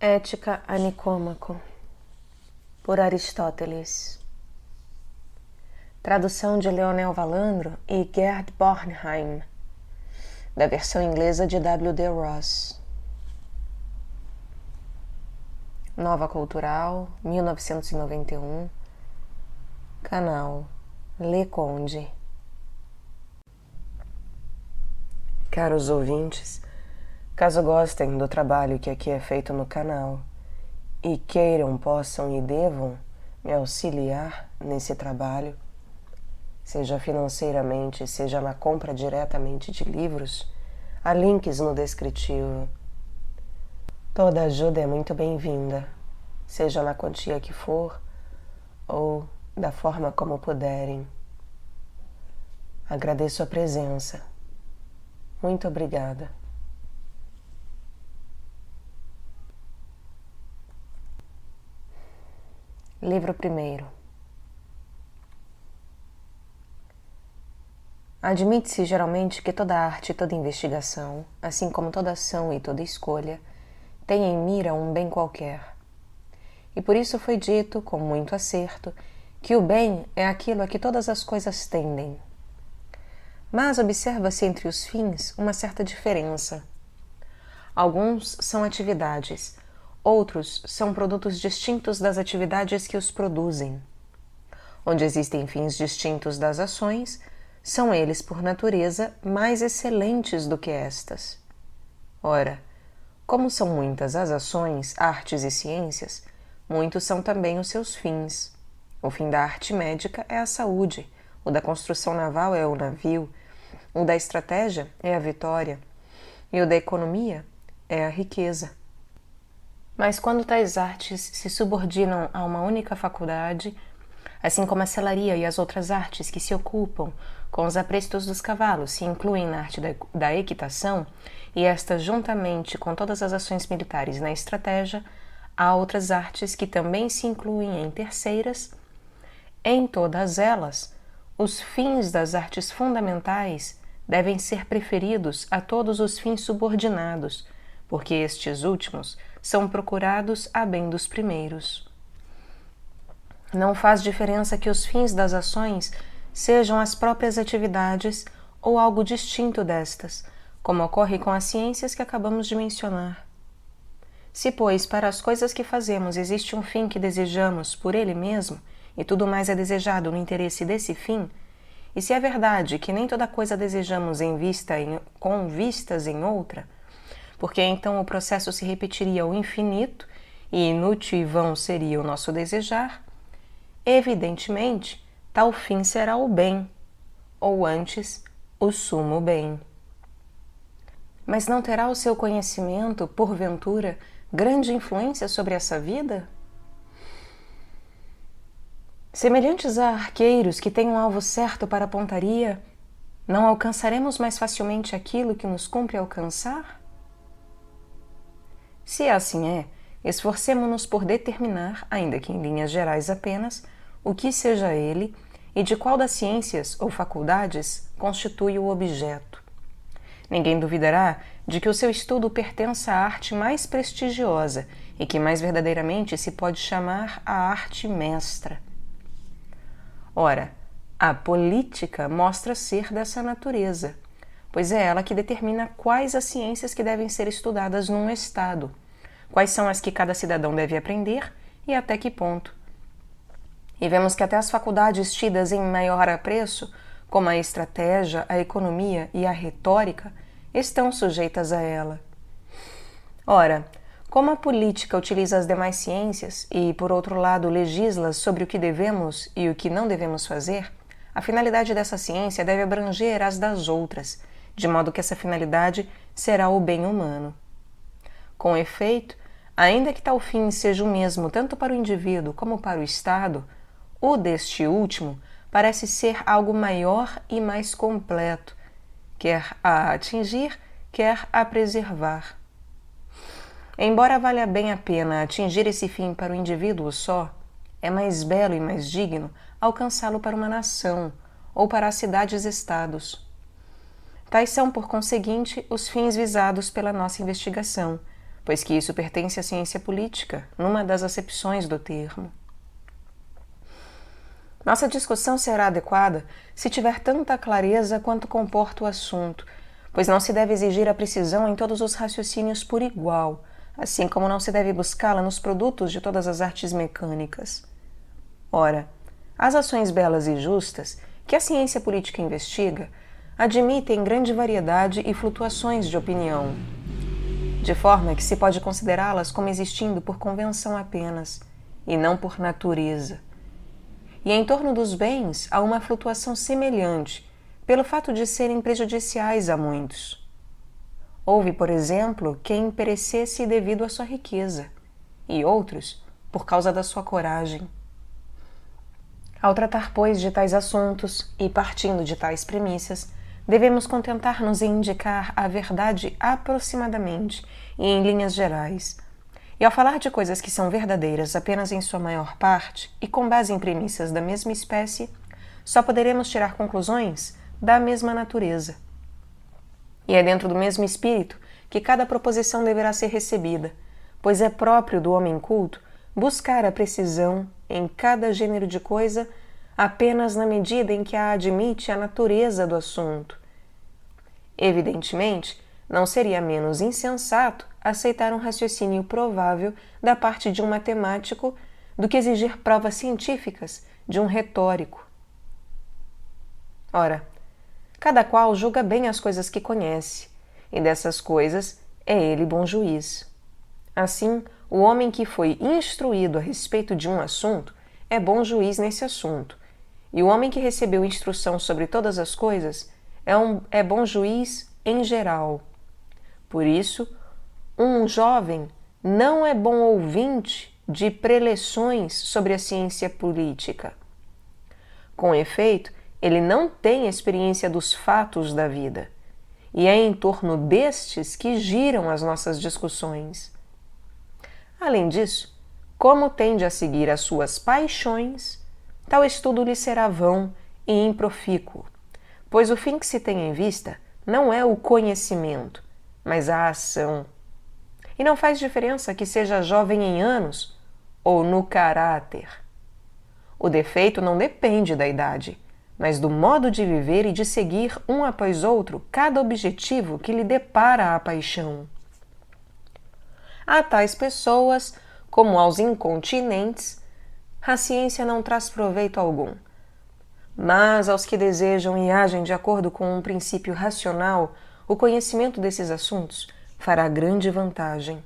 Ética a Nicômaco, por Aristóteles. Tradução de Leonel Valandro e Gerd Bornheim, da versão inglesa de W.D. Ross. Nova Cultural, 1991. Canal Le Conde. Caros ouvintes, caso gostem do trabalho que aqui é feito no canal e queiram, possam e devam me auxiliar nesse trabalho, seja financeiramente, seja na compra diretamente de livros, há links no descritivo. Toda ajuda é muito bem-vinda, seja na quantia que for ou da forma como puderem. Agradeço a presença. Muito obrigada. Livro primeiro. Admite-se geralmente que toda arte e toda investigação, assim como toda ação e toda escolha, tem em mira um bem qualquer. E por isso foi dito, com muito acerto, que o bem é aquilo a que todas as coisas tendem. Mas observa-se entre os fins uma certa diferença. Alguns são atividades, outros são produtos distintos das atividades que os produzem. Onde existem fins distintos das ações, são eles, por natureza, mais excelentes do que estas. Ora, como são muitas as ações, artes e ciências, muitos são também os seus fins. O fim da arte médica é a saúde, o da construção naval é o navio, o da estratégia é a vitória, e o da economia é a riqueza. Mas quando tais artes se subordinam a uma única faculdade, assim como a selaria e as outras artes que se ocupam com os aprestos dos cavalos se incluem na arte da equitação, e estas juntamente com todas as ações militares na estratégia, há outras artes que também se incluem em terceiras. Em todas elas, os fins das artes fundamentais devem ser preferidos a todos os fins subordinados, porque estes últimos são procurados a bem dos primeiros. Não faz diferença que os fins das ações sejam as próprias atividades ou algo distinto destas, como ocorre com as ciências que acabamos de mencionar. Se, pois, para as coisas que fazemos existe um fim que desejamos por ele mesmo, e tudo mais é desejado no interesse desse fim, e se é verdade que nem toda coisa desejamos com vistas em outra, porque então o processo se repetiria ao infinito e inútil e vão seria o nosso desejar, evidentemente, tal fim será o bem, ou antes, o sumo bem. Mas não terá o seu conhecimento, porventura, grande influência sobre essa vida? Semelhantes a arqueiros que têm um alvo certo para a pontaria, não alcançaremos mais facilmente aquilo que nos cumpre alcançar? Se assim é, esforcemo-nos por determinar, ainda que em linhas gerais apenas, o que seja ele e de qual das ciências ou faculdades constitui o objeto. Ninguém duvidará de que o seu estudo pertença à arte mais prestigiosa e que mais verdadeiramente se pode chamar a arte mestra. Ora, a política mostra ser dessa natureza, pois é ela que determina quais as ciências que devem ser estudadas num Estado, quais são as que cada cidadão deve aprender e até que ponto. E vemos que até as faculdades tidas em maior apreço, como a estratégia, a economia e a retórica, estão sujeitas a ela. Ora, como a política utiliza as demais ciências e, por outro lado, legisla sobre o que devemos e o que não devemos fazer, a finalidade dessa ciência deve abranger as das outras, de modo que essa finalidade será o bem humano. Com efeito, ainda que tal fim seja o mesmo tanto para o indivíduo como para o Estado, o deste último parece ser algo maior e mais completo, quer a atingir, quer a preservar. Embora valha bem a pena atingir esse fim para o indivíduo só, é mais belo e mais digno alcançá-lo para uma nação ou para as cidades-estados. Tais são, por conseguinte, os fins visados pela nossa investigação, pois que isso pertence à ciência política, numa das acepções do termo. Nossa discussão será adequada se tiver tanta clareza quanto comporta o assunto, pois não se deve exigir a precisão em todos os raciocínios por igual, assim como não se deve buscá-la nos produtos de todas as artes mecânicas. Ora, as ações belas e justas que a ciência política investiga admitem grande variedade e flutuações de opinião, de forma que se pode considerá-las como existindo por convenção apenas, e não por natureza. E em torno dos bens há uma flutuação semelhante, pelo fato de serem prejudiciais a muitos. Houve, por exemplo, quem perecesse devido à sua riqueza, e outros por causa da sua coragem. Ao tratar, pois, de tais assuntos, e partindo de tais premissas, devemos contentar-nos em indicar a verdade aproximadamente e em linhas gerais. E ao falar de coisas que são verdadeiras apenas em sua maior parte e com base em premissas da mesma espécie, só poderemos tirar conclusões da mesma natureza. E é dentro do mesmo espírito que cada proposição deverá ser recebida, pois é próprio do homem culto buscar a precisão em cada gênero de coisa apenas na medida em que a admite a natureza do assunto. Evidentemente, não seria menos insensato aceitar um raciocínio provável da parte de um matemático do que exigir provas científicas de um retórico. Ora, cada qual julga bem as coisas que conhece, e dessas coisas é ele bom juiz. Assim, o homem que foi instruído a respeito de um assunto é bom juiz nesse assunto, e o homem que recebeu instrução sobre todas as coisas é bom juiz em geral. Por isso, um jovem não é bom ouvinte de preleções sobre a ciência política. Com efeito, ele não tem experiência dos fatos da vida, e é em torno destes que giram as nossas discussões. Além disso, como tende a seguir as suas paixões, tal estudo lhe será vão e improfícuo, pois o fim que se tem em vista não é o conhecimento, mas a ação. E não faz diferença que seja jovem em anos ou no caráter. O defeito não depende da idade, mas do modo de viver e de seguir um após outro cada objetivo que lhe depara a paixão. A tais pessoas, como aos incontinentes, a ciência não traz proveito algum. Mas aos que desejam e agem de acordo com um princípio racional, o conhecimento desses assuntos fará grande vantagem.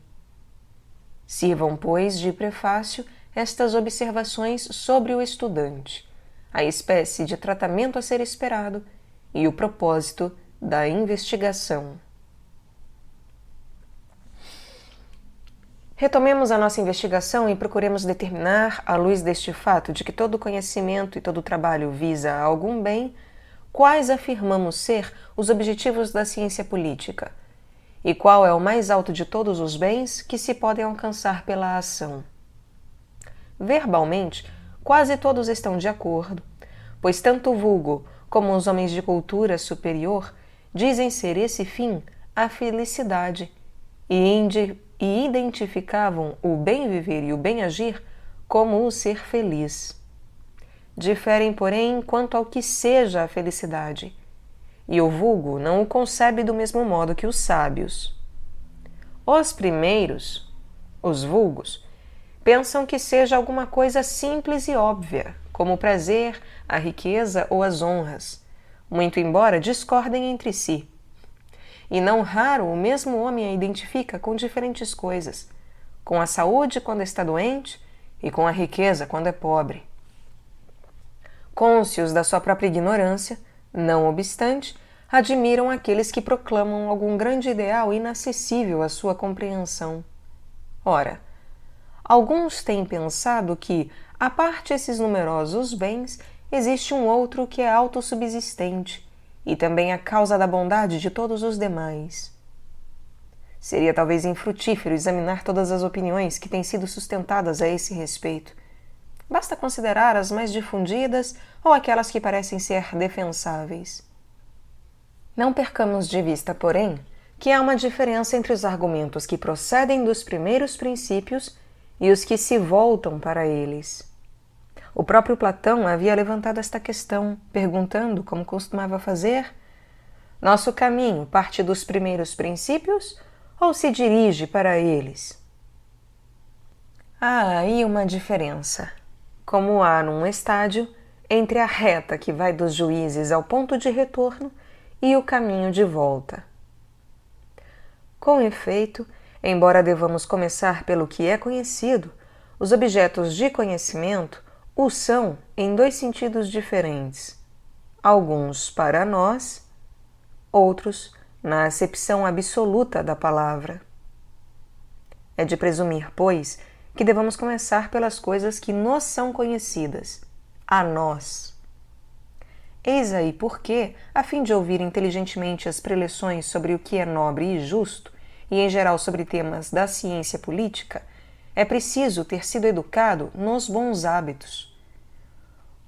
Sirvam, pois, de prefácio estas observações sobre o estudante, a espécie de tratamento a ser esperado e o propósito da investigação. Retomemos a nossa investigação e procuremos determinar, à luz deste fato de que todo conhecimento e todo trabalho visa a algum bem, quais afirmamos ser os objetivos da ciência política, e qual é o mais alto de todos os bens que se podem alcançar pela ação. Verbalmente, quase todos estão de acordo, pois tanto o vulgo como os homens de cultura superior dizem ser esse fim a felicidade e identificavam o bem viver e o bem agir como o ser feliz. Diferem, porém, quanto ao que seja a felicidade, e o vulgo não o concebe do mesmo modo que os sábios. Os primeiros, os vulgos, pensam que seja alguma coisa simples e óbvia, como o prazer, a riqueza ou as honras, muito embora discordem entre si. E não raro o mesmo homem a identifica com diferentes coisas, com a saúde quando está doente e com a riqueza quando é pobre. Cônscios da sua própria ignorância, não obstante, admiram aqueles que proclamam algum grande ideal inacessível à sua compreensão. Ora, alguns têm pensado que, à parte esses numerosos bens, existe um outro que é autossubsistente, e também a causa da bondade de todos os demais. Seria talvez infrutífero examinar todas as opiniões que têm sido sustentadas a esse respeito. Basta considerar as mais difundidas ou aquelas que parecem ser defensáveis. Não percamos de vista, porém, que há uma diferença entre os argumentos que procedem dos primeiros princípios e os que se voltam para eles. O próprio Platão havia levantado esta questão, perguntando, como costumava fazer: nosso caminho parte dos primeiros princípios ou se dirige para eles? Há aí uma diferença, como há num estádio, entre a reta que vai dos juízes ao ponto de retorno e o caminho de volta. Com efeito, embora devamos começar pelo que é conhecido, os objetos de conhecimento o são em dois sentidos diferentes, alguns para nós, outros na acepção absoluta da palavra. É de presumir, pois, que devamos começar pelas coisas que nos são conhecidas, a nós. Eis aí porque, a fim de ouvir inteligentemente as preleções sobre o que é nobre e justo, e em geral sobre temas da ciência política, é preciso ter sido educado nos bons hábitos.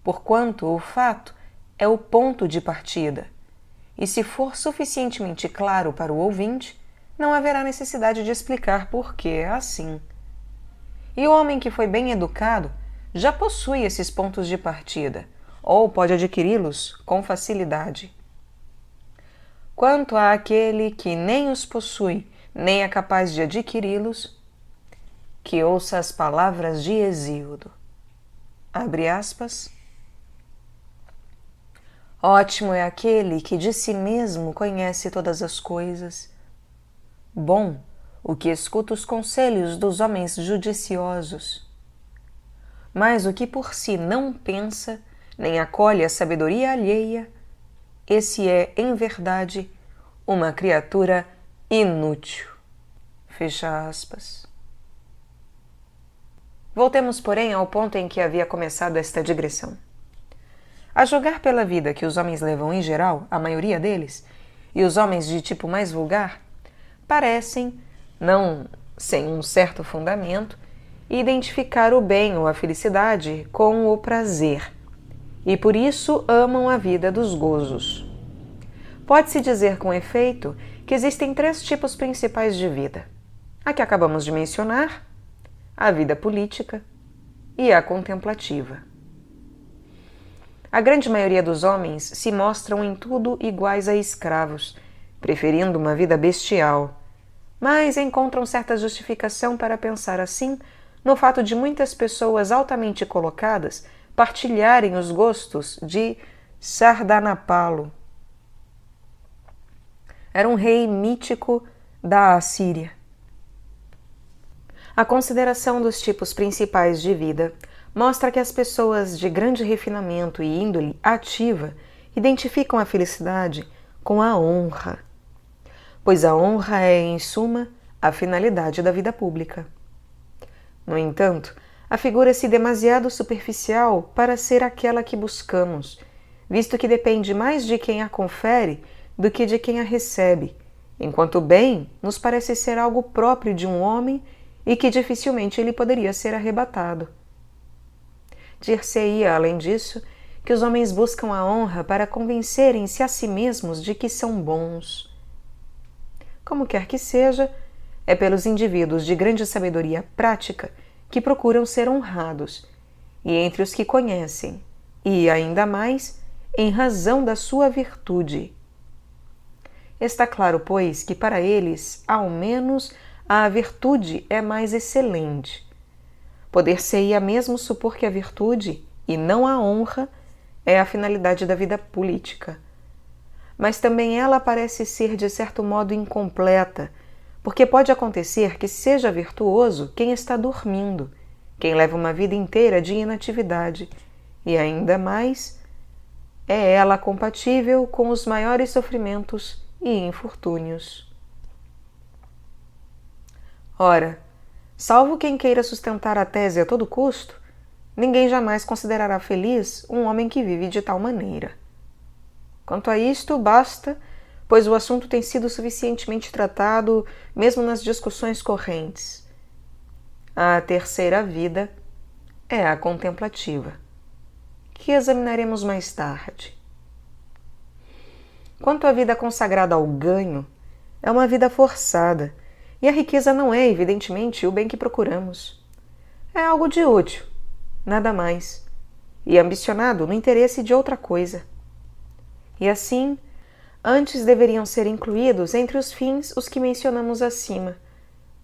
Porquanto o fato é o ponto de partida, e se for suficientemente claro para o ouvinte, não haverá necessidade de explicar por que é assim. E o homem que foi bem educado já possui esses pontos de partida, ou pode adquiri-los com facilidade. Quanto àquele que nem os possui, nem é capaz de adquiri-los, que ouça as palavras de Hesíodo. Abre aspas. Ótimo é aquele que de si mesmo conhece todas as coisas. Bom, o que escuta os conselhos dos homens judiciosos. Mas o que por si não pensa, nem acolhe a sabedoria alheia, esse é, em verdade, uma criatura inútil. Fecha aspas. Voltemos, porém, ao ponto em que havia começado esta digressão. A julgar pela vida que os homens levam em geral, a maioria deles, e os homens de tipo mais vulgar, parecem, não sem um certo fundamento, identificar o bem ou a felicidade com o prazer, e por isso amam a vida dos gozos. Pode-se dizer com efeito que existem três tipos principais de vida: a que acabamos de mencionar, a vida política e a contemplativa. A grande maioria dos homens se mostram em tudo iguais a escravos, preferindo uma vida bestial, mas encontram certa justificação para pensar assim no fato de muitas pessoas altamente colocadas partilharem os gostos de Sardanapalo. Era um rei mítico da Assíria. A consideração dos tipos principais de vida mostra que as pessoas de grande refinamento e índole ativa identificam a felicidade com a honra, pois a honra é, em suma, a finalidade da vida pública. No entanto, afigura-se demasiado superficial para ser aquela que buscamos, visto que depende mais de quem a confere do que de quem a recebe, enquanto o bem nos parece ser algo próprio de um homem e que dificilmente ele poderia ser arrebatado. Dir-se-ia, além disso, que os homens buscam a honra para convencerem-se a si mesmos de que são bons. Como quer que seja, é pelos indivíduos de grande sabedoria prática que procuram ser honrados, e entre os que conhecem, e ainda mais, em razão da sua virtude. Está claro, pois, que para eles, ao menos, a virtude é mais excelente. Poder-se-ia mesmo supor que a virtude, e não a honra, é a finalidade da vida política. Mas também ela parece ser de certo modo incompleta, porque pode acontecer que seja virtuoso quem está dormindo, quem leva uma vida inteira de inatividade, e ainda mais, é ela compatível com os maiores sofrimentos e infortúnios. Ora, salvo quem queira sustentar a tese a todo custo, ninguém jamais considerará feliz um homem que vive de tal maneira. Quanto a isto, basta, pois o assunto tem sido suficientemente tratado mesmo nas discussões correntes. A terceira vida é a contemplativa, que examinaremos mais tarde. Quanto à vida consagrada ao ganho, é uma vida forçada, e a riqueza não é, evidentemente, o bem que procuramos. É algo de útil, nada mais, e ambicionado no interesse de outra coisa. E assim, antes deveriam ser incluídos entre os fins os que mencionamos acima,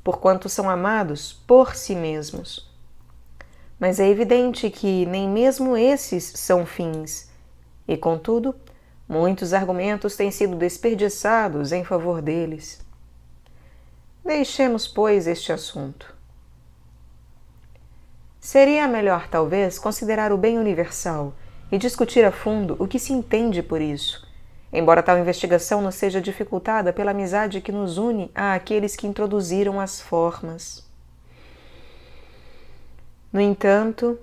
porquanto são amados por si mesmos. Mas é evidente que nem mesmo esses são fins, e, contudo, muitos argumentos têm sido desperdiçados em favor deles. Deixemos, pois, este assunto. Seria melhor, talvez, considerar o bem universal e discutir a fundo o que se entende por isso, embora tal investigação nos seja dificultada pela amizade que nos une àqueles que introduziram as formas. No entanto,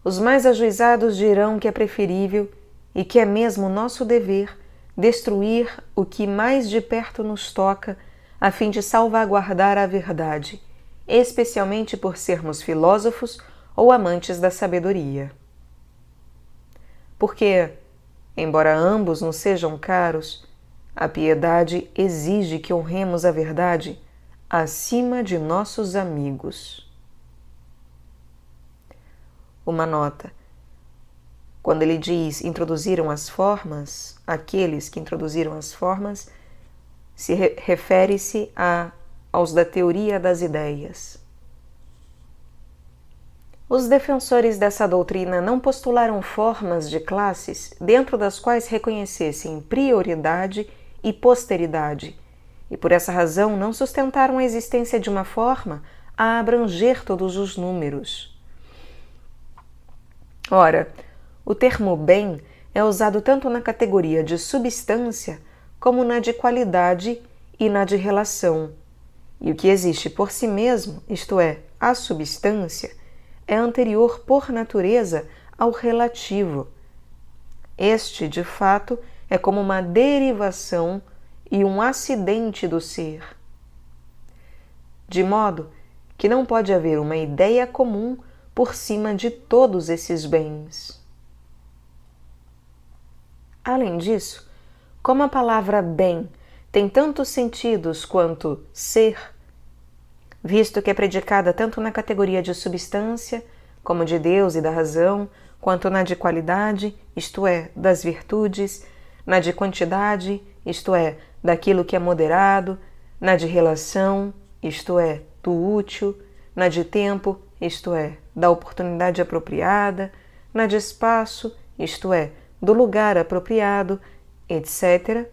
os mais ajuizados dirão que é preferível e que é mesmo nosso dever destruir o que mais de perto nos toca a fim de salvaguardar a verdade, especialmente por sermos filósofos ou amantes da sabedoria. Porque, embora ambos nos sejam caros, a piedade exige que honremos a verdade acima de nossos amigos. Uma nota. Quando ele diz introduziram as formas, aqueles que introduziram as formas, refere-se aos da teoria das ideias. Os defensores dessa doutrina não postularam formas de classes dentro das quais reconhecessem prioridade e posteridade, e por essa razão não sustentaram a existência de uma forma a abranger todos os números. Ora, o termo bem é usado tanto na categoria de substância como na de qualidade e na de relação. E o que existe por si mesmo, isto é, a substância, é anterior por natureza ao relativo. Este, de fato, é como uma derivação e um acidente do ser. De modo que não pode haver uma ideia comum por cima de todos esses bens. Além disso, como a palavra bem tem tantos sentidos quanto ser, visto que é predicada tanto na categoria de substância, como de Deus e da razão, quanto na de qualidade, isto é, das virtudes, na de quantidade, isto é, daquilo que é moderado, na de relação, isto é, do útil, na de tempo, isto é, da oportunidade apropriada, na de espaço, isto é, do lugar apropriado, etc.,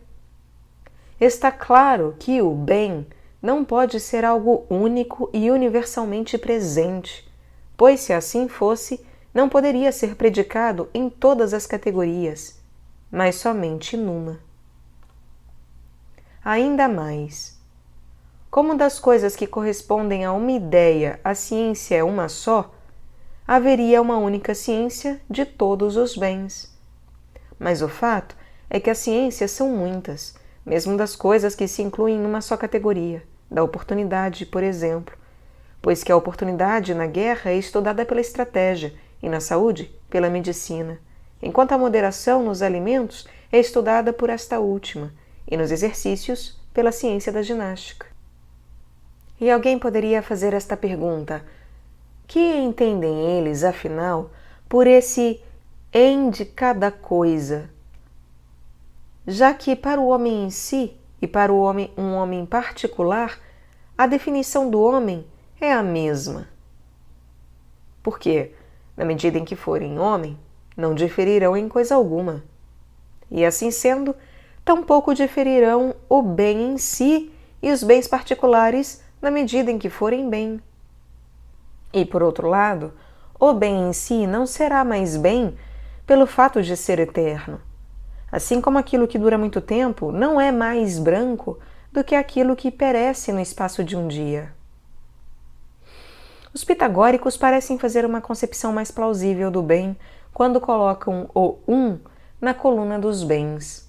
está claro que o bem não pode ser algo único e universalmente presente, pois se assim fosse, não poderia ser predicado em todas as categorias, mas somente numa. Ainda mais, como das coisas que correspondem a uma ideia a ciência é uma só, haveria uma única ciência de todos os bens. Mas o fato é que as ciências são muitas, mesmo das coisas que se incluem numa só categoria, da oportunidade, por exemplo, pois que a oportunidade na guerra é estudada pela estratégia e na saúde pela medicina, enquanto a moderação nos alimentos é estudada por esta última e nos exercícios pela ciência da ginástica. E alguém poderia fazer esta pergunta: que entendem eles, afinal, por esse em de cada coisa? Já que para o homem em si e para um homem particular, a definição do homem é a mesma. Porque, na medida em que forem homem, não diferirão em coisa alguma. E assim sendo, tampouco diferirão o bem em si e os bens particulares na medida em que forem bem. E, por outro lado, o bem em si não será mais bem pelo fato de ser eterno. Assim como aquilo que dura muito tempo não é mais branco do que aquilo que perece no espaço de um dia. Os pitagóricos parecem fazer uma concepção mais plausível do bem quando colocam o na coluna dos bens.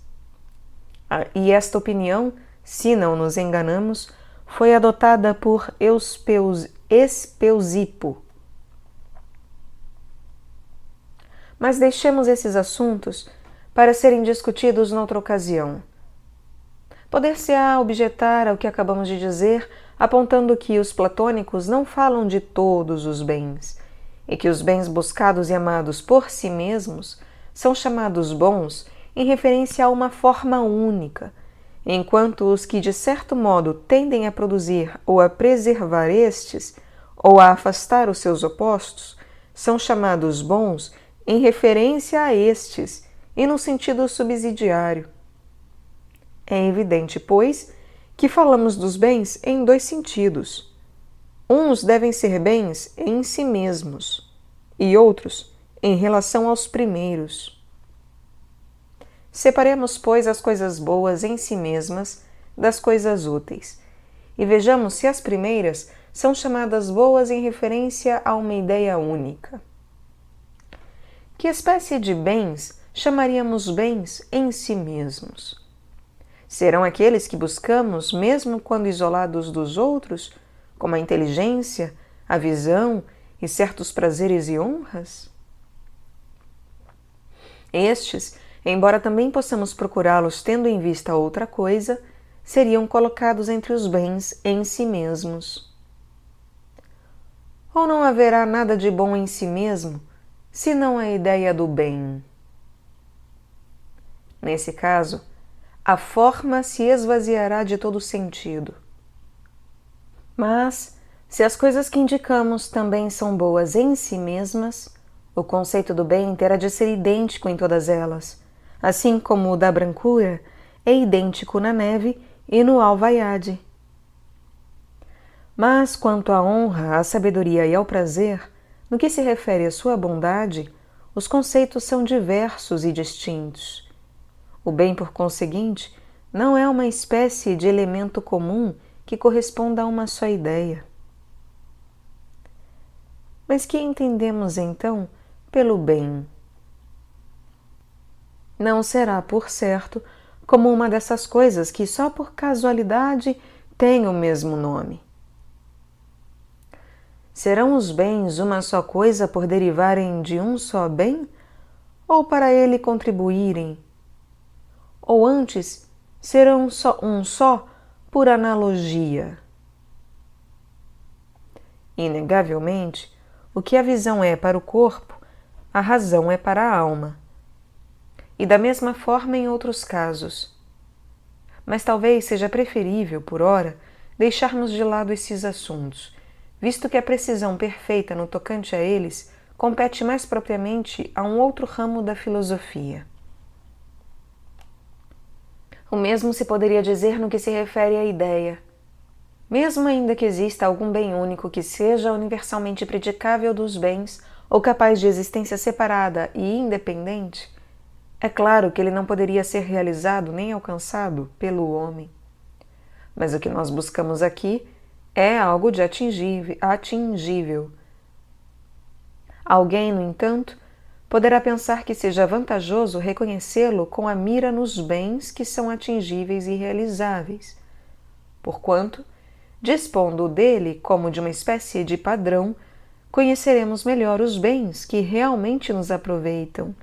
E esta opinião, se não nos enganamos, foi adotada por Espeusipo. Mas deixemos esses assuntos para serem discutidos noutra ocasião. Poder-se-á objetar ao que acabamos de dizer, apontando que os platônicos não falam de todos os bens, e que os bens buscados e amados por si mesmos são chamados bons em referência a uma forma única, enquanto os que de certo modo tendem a produzir ou a preservar estes, ou a afastar os seus opostos, são chamados bons em referência a estes e no sentido subsidiário. É evidente, pois, que falamos dos bens em dois sentidos. Uns devem ser bens em si mesmos, e outros em relação aos primeiros. Separemos, pois, as coisas boas em si mesmas das coisas úteis, e vejamos se as primeiras são chamadas boas em referência a uma ideia única. Que espécie de bens chamaríamos bens em si mesmos? Serão aqueles que buscamos mesmo quando isolados dos outros, como a inteligência, a visão e certos prazeres e honras? Estes, embora também possamos procurá-los tendo em vista outra coisa, seriam colocados entre os bens em si mesmos. Ou não haverá nada de bom em si mesmo, senão a ideia do bem? Nesse caso, a forma se esvaziará de todo sentido. Mas, se as coisas que indicamos também são boas em si mesmas, o conceito do bem terá de ser idêntico em todas elas, assim como o da brancura é idêntico na neve e no alvaiade. Mas quanto à honra, à sabedoria e ao prazer, no que se refere à sua bondade, os conceitos são diversos e distintos. O bem, por conseguinte, não é uma espécie de elemento comum que corresponda a uma só ideia. Mas que entendemos, então, pelo bem? Não será, por certo, como uma dessas coisas que só por casualidade têm o mesmo nome. Serão os bens uma só coisa por derivarem de um só bem, ou para ele contribuírem? Ou antes, serão um só por analogia? Inegavelmente, o que a visão é para o corpo, a razão é para a alma. E da mesma forma em outros casos. Mas talvez seja preferível, por ora, deixarmos de lado esses assuntos, visto que a precisão perfeita no tocante a eles compete mais propriamente a um outro ramo da filosofia. O mesmo se poderia dizer no que se refere à ideia. Mesmo ainda que exista algum bem único que seja universalmente predicável dos bens ou capaz de existência separada e independente, é claro que ele não poderia ser realizado nem alcançado pelo homem. Mas o que nós buscamos aqui é algo de atingível. Alguém, no entanto, poderá pensar que seja vantajoso reconhecê-lo com a mira nos bens que são atingíveis e realizáveis, porquanto, dispondo dele como de uma espécie de padrão, conheceremos melhor os bens que realmente nos aproveitam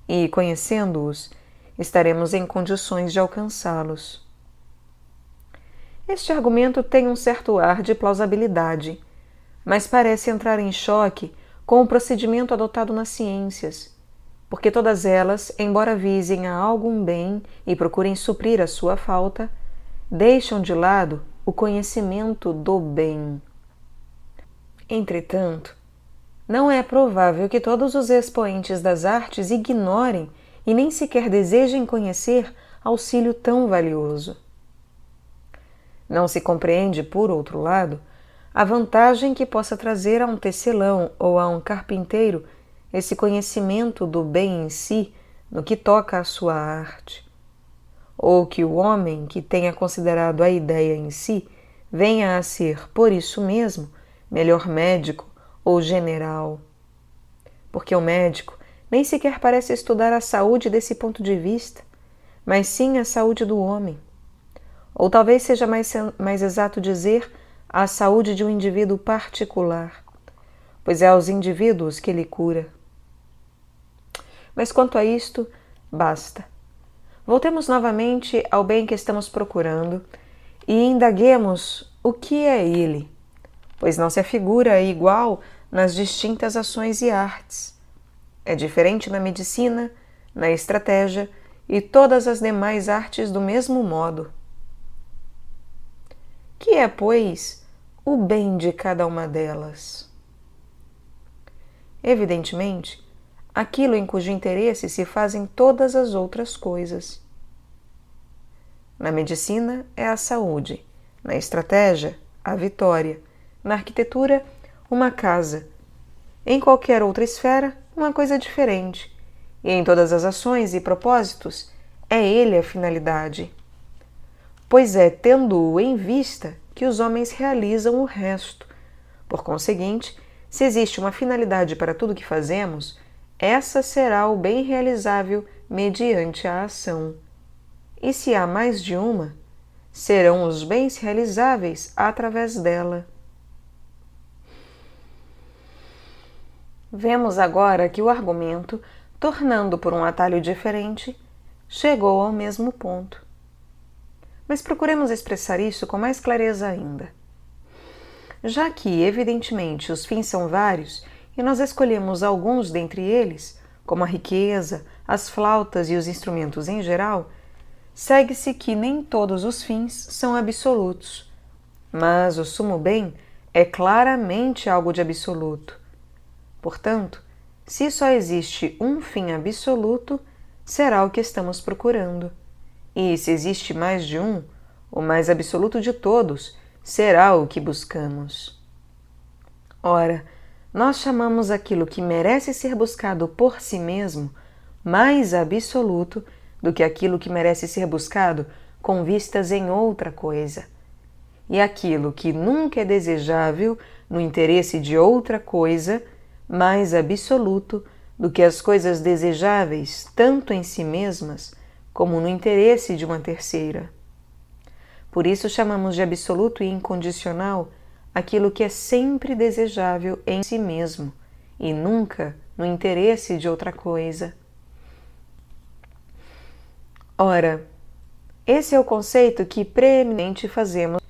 e, conhecendo-os, estaremos em condições de alcançá-los. Este argumento tem um certo ar de plausibilidade, mas parece entrar em choque com o procedimento adotado nas ciências, porque todas elas, embora visem a algum bem e procurem suprir a sua falta, deixam de lado o conhecimento do bem. Entretanto, não é provável que todos os expoentes das artes ignorem e nem sequer desejem conhecer auxílio tão valioso. Não se compreende, por outro lado, a vantagem que possa trazer a um tecelão ou a um carpinteiro esse conhecimento do bem em si no que toca à sua arte, ou que o homem que tenha considerado a ideia em si venha a ser, por isso mesmo, melhor médico ou general. Porque o médico nem sequer parece estudar a saúde desse ponto de vista, mas sim a saúde do homem. Ou talvez seja mais exato dizer a saúde de um indivíduo particular, pois é aos indivíduos que ele cura. Mas quanto a isto, basta. Voltemos novamente ao bem que estamos procurando e indaguemos o que é ele, pois não se afigura igual nas distintas ações e artes. É diferente na medicina, na estratégia e todas as demais artes do mesmo modo. Que é, pois, o bem de cada uma delas? Evidentemente, aquilo em cujo interesse se fazem todas as outras coisas. Na medicina é a saúde, na estratégia, a vitória, na arquitetura, uma casa. Em qualquer outra esfera, uma coisa diferente. E em todas as ações e propósitos, é ele a finalidade. Pois é tendo-o em vista que os homens realizam o resto. Por conseguinte, se existe uma finalidade para tudo que fazemos, essa será o bem realizável mediante a ação. E se há mais de uma, serão os bens realizáveis através dela. Vemos agora que o argumento, tornando por um atalho diferente, chegou ao mesmo ponto. Mas procuremos expressar isso com mais clareza ainda. Já que, evidentemente, os fins são vários e nós escolhemos alguns dentre eles, como a riqueza, as flautas e os instrumentos em geral, segue-se que nem todos os fins são absolutos, mas o sumo bem é claramente algo de absoluto. Portanto, se só existe um fim absoluto, será o que estamos procurando. E se existe mais de um, o mais absoluto de todos será o que buscamos. Ora, nós chamamos aquilo que merece ser buscado por si mesmo mais absoluto do que aquilo que merece ser buscado com vistas em outra coisa. E aquilo que nunca é desejável no interesse de outra coisa mais absoluto do que as coisas desejáveis tanto em si mesmas como no interesse de uma terceira. Por isso chamamos de absoluto e incondicional aquilo que é sempre desejável em si mesmo e nunca no interesse de outra coisa. Ora, esse é o conceito que preeminentemente fazemos.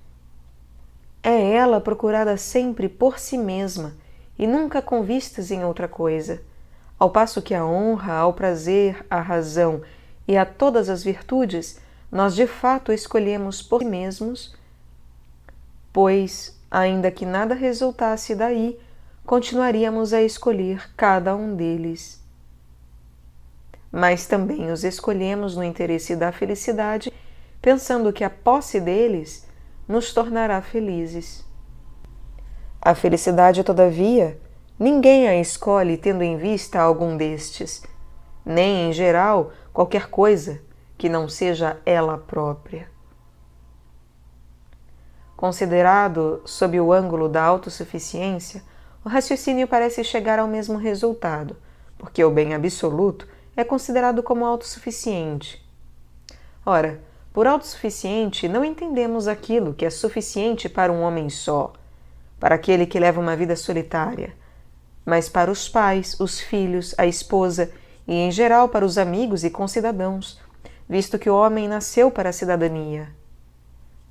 É ela procurada sempre por si mesma e nunca com vistas em outra coisa, ao passo que a honra, ao prazer, à razão e a todas as virtudes nós de fato escolhemos por si mesmos, pois, ainda que nada resultasse daí, continuaríamos a escolher cada um deles. Mas também os escolhemos no interesse da felicidade, pensando que a posse deles nos tornará felizes. A felicidade, todavia, ninguém a escolhe tendo em vista algum destes, nem, em geral, qualquer coisa que não seja ela própria. Considerado sob o ângulo da autossuficiência, o raciocínio parece chegar ao mesmo resultado, porque o bem absoluto é considerado como autossuficiente. Ora, por autossuficiente não entendemos aquilo que é suficiente para um homem só, para aquele que leva uma vida solitária, mas para os pais, os filhos, a esposa e, em geral, para os amigos e concidadãos, visto que o homem nasceu para a cidadania.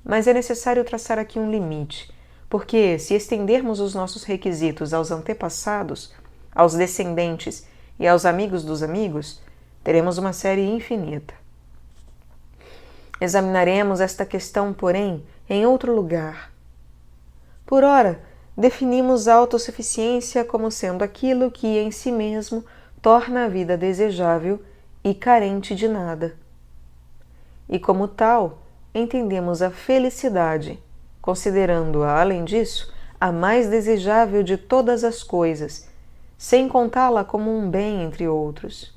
Mas é necessário traçar aqui um limite, porque, se estendermos os nossos requisitos aos antepassados, aos descendentes e aos amigos dos amigos, teremos uma série infinita. Examinaremos esta questão, porém, em outro lugar. Por ora, definimos a autossuficiência como sendo aquilo que em si mesmo torna a vida desejável e carente de nada. E como tal, entendemos a felicidade, considerando-a, além disso, a mais desejável de todas as coisas, sem contá-la como um bem entre outros.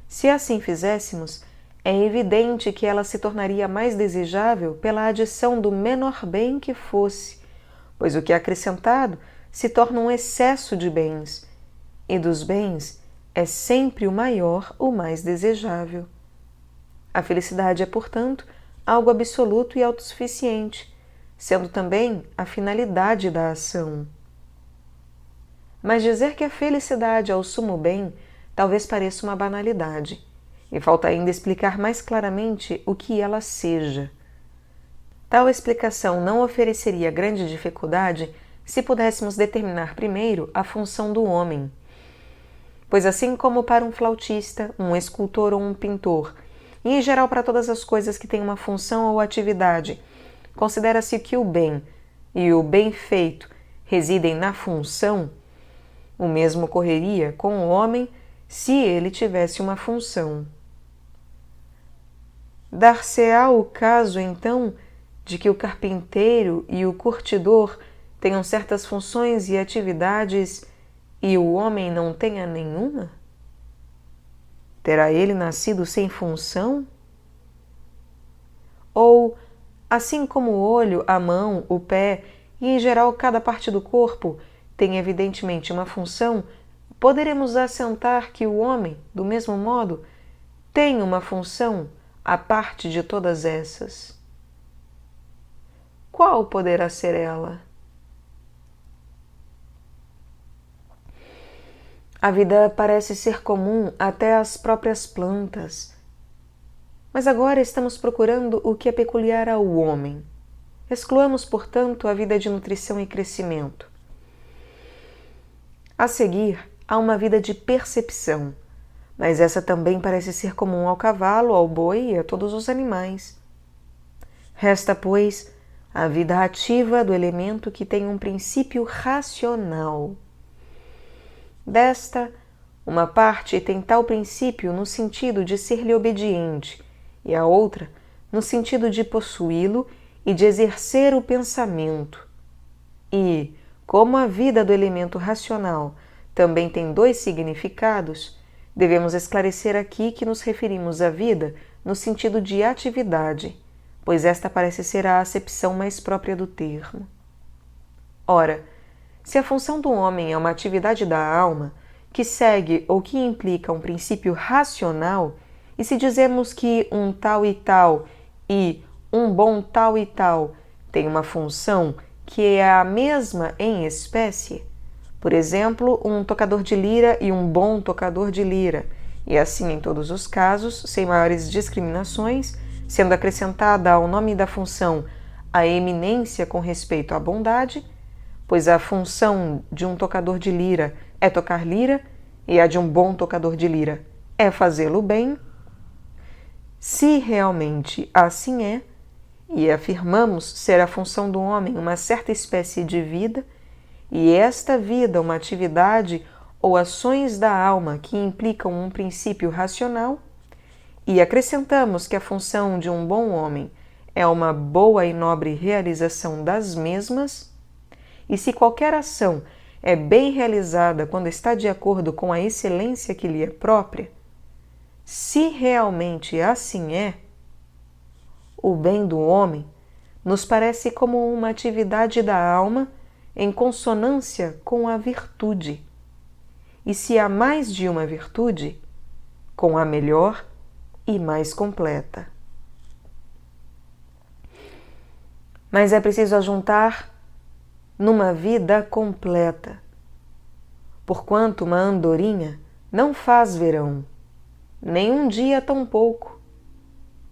Se assim fizéssemos, é evidente que ela se tornaria mais desejável pela adição do menor bem que fosse, pois o que é acrescentado se torna um excesso de bens, e dos bens é sempre o maior o mais desejável. A felicidade é, portanto, algo absoluto e autossuficiente, sendo também a finalidade da ação. Mas dizer que a felicidade é o sumo bem talvez pareça uma banalidade, e falta ainda explicar mais claramente o que ela seja. Tal explicação não ofereceria grande dificuldade se pudéssemos determinar primeiro a função do homem. Pois assim como para um flautista, um escultor ou um pintor, e em geral para todas as coisas que têm uma função ou atividade, considera-se que o bem e o bem feito residem na função, o mesmo ocorreria com o homem se ele tivesse uma função. Dar-se-á o caso, então, de que o carpinteiro e o curtidor tenham certas funções e atividades e o homem não tenha nenhuma? Terá ele nascido sem função? Ou, assim como o olho, a mão, o pé e, em geral, cada parte do corpo tem evidentemente uma função, poderemos assentar que o homem, do mesmo modo, tem uma função à parte de todas essas. Qual poderá ser ela? A vida parece ser comum até às próprias plantas. Mas agora estamos procurando o que é peculiar ao homem. Excluamos, portanto, a vida de nutrição e crescimento. A seguir, há uma vida de percepção, mas essa também parece ser comum ao cavalo, ao boi e a todos os animais. Resta, pois, a vida ativa do elemento que tem um princípio racional. Desta, uma parte tem tal princípio no sentido de ser-lhe obediente, e a outra no sentido de possuí-lo e de exercer o pensamento. E, como a vida do elemento racional também tem dois significados, devemos esclarecer aqui que nos referimos à vida no sentido de atividade, pois esta parece ser a acepção mais própria do termo. Ora, se a função do homem é uma atividade da alma, que segue ou que implica um princípio racional, e se dizemos que um tal e um bom tal e tal tem uma função que é a mesma em espécie, por exemplo, um tocador de lira e um bom tocador de lira, e assim em todos os casos, sem maiores discriminações, sendo acrescentada ao nome da função a eminência com respeito à bondade, pois a função de um tocador de lira é tocar lira e a de um bom tocador de lira é fazê-lo bem. Se realmente assim é, e afirmamos ser a função do homem uma certa espécie de vida, e esta vida uma atividade ou ações da alma que implicam um princípio racional, e acrescentamos que a função de um bom homem é uma boa e nobre realização das mesmas, e se qualquer ação é bem realizada quando está de acordo com a excelência que lhe é própria, se realmente assim é, o bem do homem nos parece como uma atividade da alma em consonância com a virtude. E se há mais de uma virtude, com a melhor e mais completa. Mas é preciso ajuntar numa vida completa, porquanto uma andorinha não faz verão, nem um dia tampouco,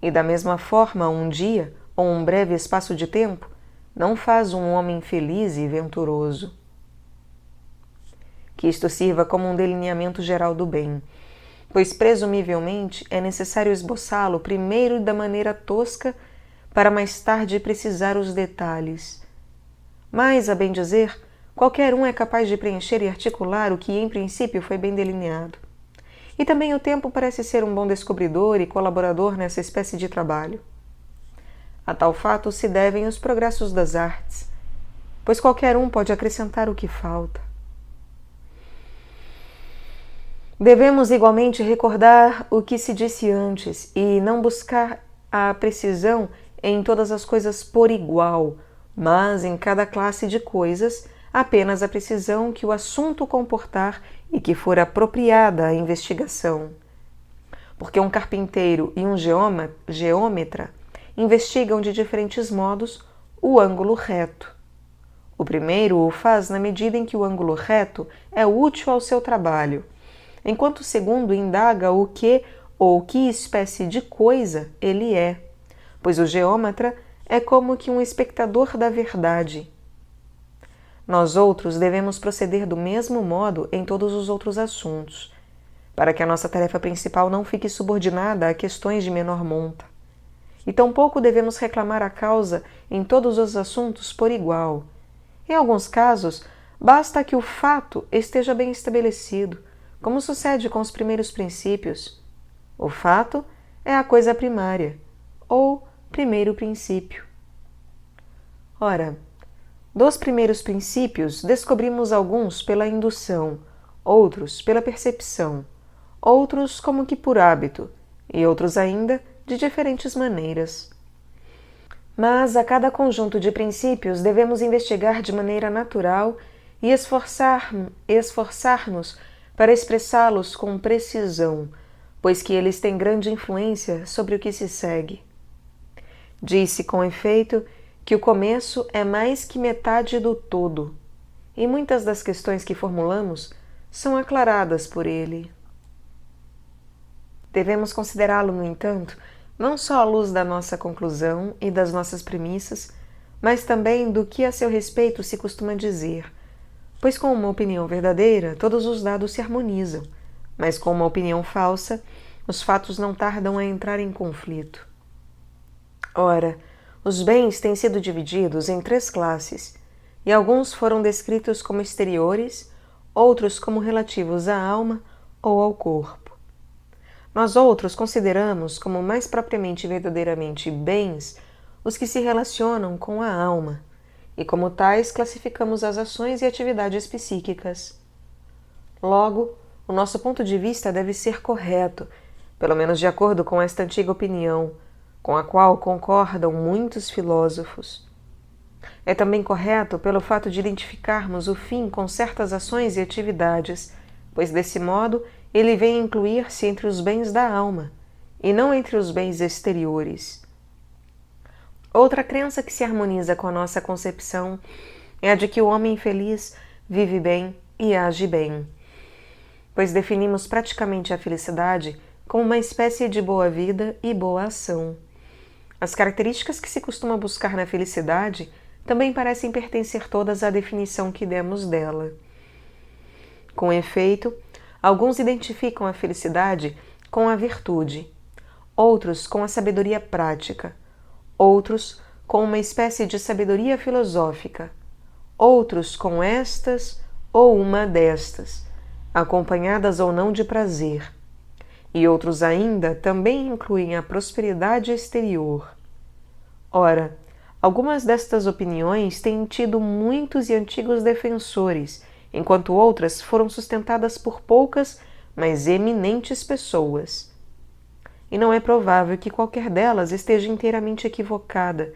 e da mesma forma um dia ou um breve espaço de tempo não faz um homem feliz e venturoso. Que isto sirva como um delineamento geral do bem, pois presumivelmente é necessário esboçá-lo primeiro da maneira tosca para mais tarde precisar os detalhes. Mas, a bem dizer, qualquer um é capaz de preencher e articular o que em princípio foi bem delineado. E também o tempo parece ser um bom descobridor e colaborador nessa espécie de trabalho. A tal fato se devem os progressos das artes, pois qualquer um pode acrescentar o que falta. Devemos igualmente recordar o que se disse antes e não buscar a precisão em todas as coisas por igual, mas em cada classe de coisas apenas a precisão que o assunto comportar e que for apropriada à investigação. Porque um carpinteiro e um geômetra investigam de diferentes modos o ângulo reto. O primeiro o faz na medida em que o ângulo reto é útil ao seu trabalho, enquanto o segundo indaga o que ou que espécie de coisa ele é, pois o geômetra é como que um espectador da verdade. Nós outros devemos proceder do mesmo modo em todos os outros assuntos, para que a nossa tarefa principal não fique subordinada a questões de menor monta. E tampouco devemos reclamar a causa em todos os assuntos por igual. Em alguns casos, basta que o fato esteja bem estabelecido, como sucede com os primeiros princípios. O fato é a coisa primária, ou primeiro princípio. Ora, dos primeiros princípios descobrimos alguns pela indução, outros pela percepção, outros como que por hábito, e outros ainda de diferentes maneiras. Mas a cada conjunto de princípios devemos investigar de maneira natural e esforçar-nos para expressá-los com precisão, pois que eles têm grande influência sobre o que se segue. Disse com efeito que o começo é mais que metade do todo, e muitas das questões que formulamos são aclaradas por ele. Devemos considerá-lo, no entanto, não só à luz da nossa conclusão e das nossas premissas, mas também do que a seu respeito se costuma dizer, pois com uma opinião verdadeira todos os dados se harmonizam, mas com uma opinião falsa os fatos não tardam a entrar em conflito. Ora, os bens têm sido divididos em 3 classes, e alguns foram descritos como exteriores, outros como relativos à alma ou ao corpo. Nós outros consideramos como mais propriamente e verdadeiramente bens os que se relacionam com a alma, e como tais classificamos as ações e atividades psíquicas. Logo, o nosso ponto de vista deve ser correto, pelo menos de acordo com esta antiga opinião, com a qual concordam muitos filósofos. É também correto pelo fato de identificarmos o fim com certas ações e atividades, pois desse modo ele vem incluir-se entre os bens da alma, e não entre os bens exteriores. Outra crença que se harmoniza com a nossa concepção é a de que o homem feliz vive bem e age bem, pois definimos praticamente a felicidade como uma espécie de boa vida e boa ação. As características que se costuma buscar na felicidade também parecem pertencer todas à definição que demos dela. Com efeito, alguns identificam a felicidade com a virtude, outros com a sabedoria prática, outros com uma espécie de sabedoria filosófica, outros com estas ou uma destas, acompanhadas ou não de prazer, e outros ainda também incluem a prosperidade exterior. Ora, algumas destas opiniões têm tido muitos e antigos defensores, enquanto outras foram sustentadas por poucas, mas eminentes pessoas. E não é provável que qualquer delas esteja inteiramente equivocada,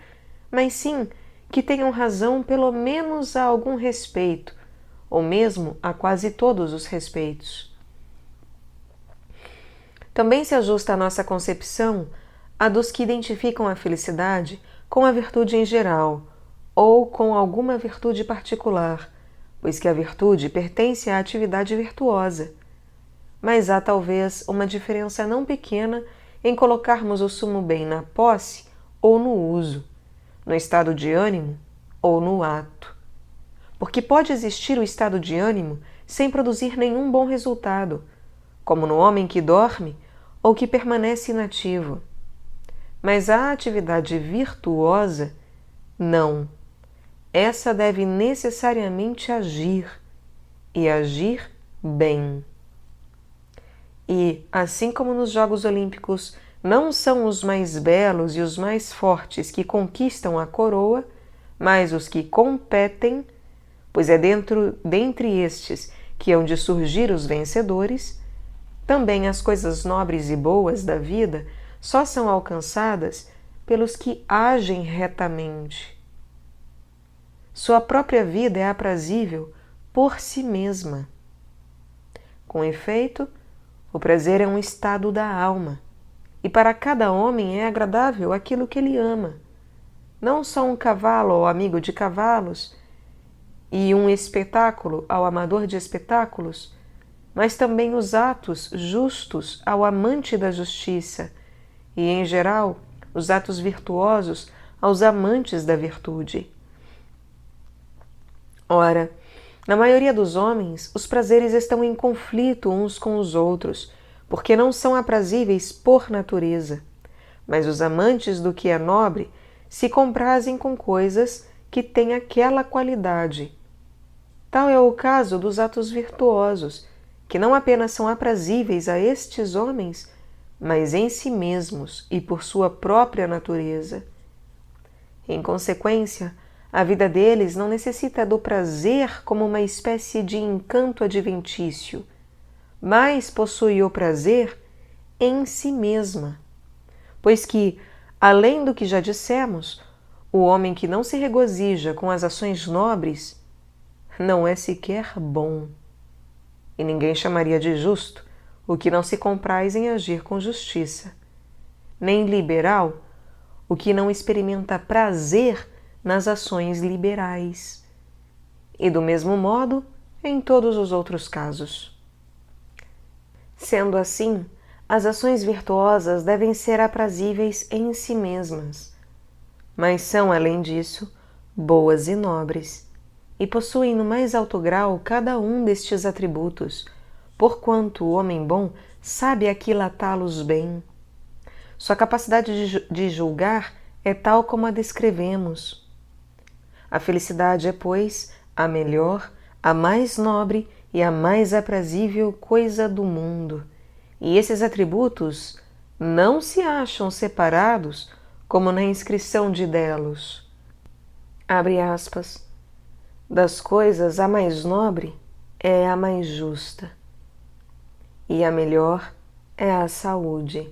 mas sim que tenham razão pelo menos a algum respeito, ou mesmo a quase todos os respeitos. Também se ajusta à nossa concepção a dos que identificam a felicidade com a virtude em geral, ou com alguma virtude particular, pois que a virtude pertence à atividade virtuosa. Mas há talvez uma diferença não pequena em colocarmos o sumo bem na posse ou no uso, no estado de ânimo ou no ato. Porque pode existir o estado de ânimo sem produzir nenhum bom resultado, como no homem que dorme ou que permanece inativo. Mas a atividade virtuosa, não. Essa deve necessariamente agir, e agir bem. E, assim como nos Jogos Olímpicos não são os mais belos e os mais fortes que conquistam a coroa, mas os que competem, pois é dentre estes que hão de surgir os vencedores, também as coisas nobres e boas da vida só são alcançadas pelos que agem retamente. Sua própria vida é aprazível por si mesma. Com efeito, o prazer é um estado da alma, e para cada homem é agradável aquilo que ele ama. Não só um cavalo ao amigo de cavalos, e um espetáculo ao amador de espetáculos, mas também os atos justos ao amante da justiça e, em geral, os atos virtuosos aos amantes da virtude. Ora, na maioria dos homens, os prazeres estão em conflito uns com os outros, porque não são aprazíveis por natureza. Mas os amantes do que é nobre se comprazem com coisas que têm aquela qualidade. Tal é o caso dos atos virtuosos, que não apenas são aprazíveis a estes homens, mas em si mesmos e por sua própria natureza. Em consequência, a vida deles não necessita do prazer como uma espécie de encanto adventício, mas possui o prazer em si mesma, pois que, além do que já dissemos, o homem que não se regozija com as ações nobres não é sequer bom. E ninguém chamaria de justo o que não se compraz em agir com justiça, nem liberal o que não experimenta prazer nas ações liberais. E do mesmo modo, em todos os outros casos. Sendo assim, as ações virtuosas devem ser aprazíveis em si mesmas, mas são, além disso, boas e nobres, e possuem no mais alto grau cada um destes atributos, porquanto o homem bom sabe aquilatá-los bem. Sua capacidade de julgar é tal como a descrevemos. A felicidade é, pois, a melhor, a mais nobre e a mais aprazível coisa do mundo, e esses atributos não se acham separados como na inscrição de Delos. Abre aspas. Das coisas a mais nobre é a mais justa, e a melhor é a saúde,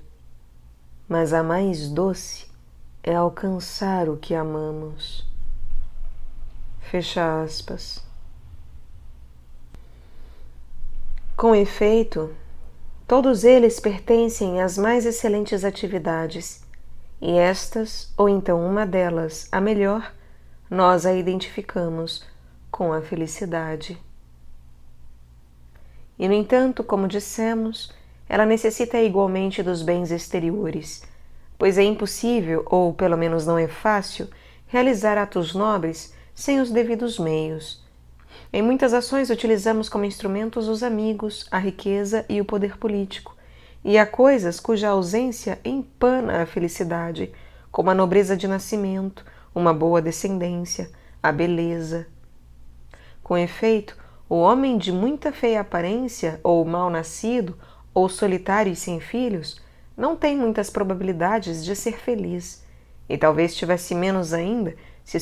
mas a mais doce é alcançar o que amamos. Fecha aspas. Com efeito, todos eles pertencem às mais excelentes atividades, e estas, ou então uma delas, a melhor, nós a identificamos com a felicidade. E, no entanto, como dissemos, ela necessita igualmente dos bens exteriores, pois é impossível, ou pelo menos não é fácil, realizar atos nobres sem os devidos meios. Em muitas ações utilizamos como instrumentos os amigos, a riqueza e o poder político, e há coisas cuja ausência empana a felicidade, como a nobreza de nascimento, uma boa descendência, a beleza. Com efeito, o homem de muita feia aparência, ou mal nascido, ou solitário e sem filhos, não tem muitas probabilidades de ser feliz, e talvez tivesse menos ainda se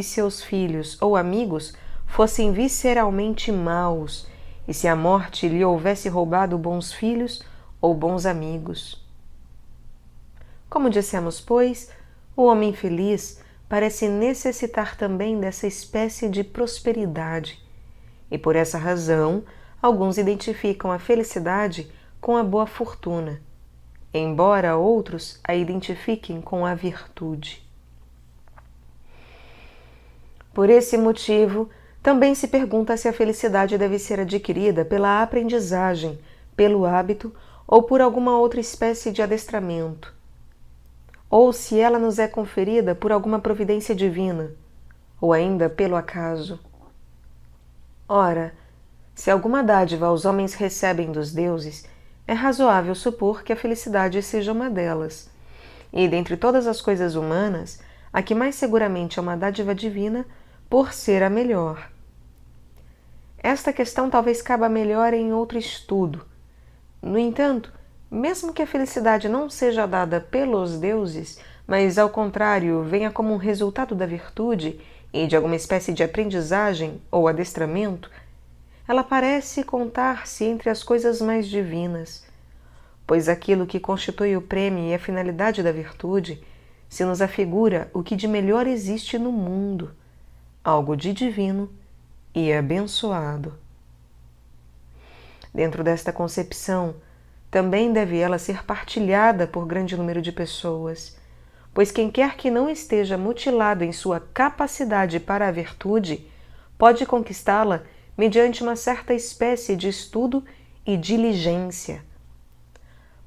seus filhos ou amigos fossem visceralmente maus, e se a morte lhe houvesse roubado bons filhos ou bons amigos. Como dissemos, pois, o homem feliz parece necessitar também dessa espécie de prosperidade, e por essa razão alguns identificam a felicidade com a boa fortuna, embora outros a identifiquem com a virtude. Por esse motivo, também se pergunta se a felicidade deve ser adquirida pela aprendizagem, pelo hábito ou por alguma outra espécie de adestramento, ou se ela nos é conferida por alguma providência divina, ou ainda pelo acaso. Ora, se alguma dádiva os homens recebem dos deuses, é razoável supor que a felicidade seja uma delas, e dentre todas as coisas humanas, a que mais seguramente é uma dádiva divina, por ser a melhor. Esta questão talvez caiba melhor em outro estudo. No entanto, mesmo que a felicidade não seja dada pelos deuses, mas ao contrário venha como um resultado da virtude e de alguma espécie de aprendizagem ou adestramento, ela parece contar-se entre as coisas mais divinas, pois aquilo que constitui o prêmio e a finalidade da virtude se nos afigura o que de melhor existe no mundo, algo de divino e abençoado. Dentro desta concepção, também deve ela ser partilhada por grande número de pessoas, pois quem quer que não esteja mutilado em sua capacidade para a virtude, pode conquistá-la mediante uma certa espécie de estudo e diligência.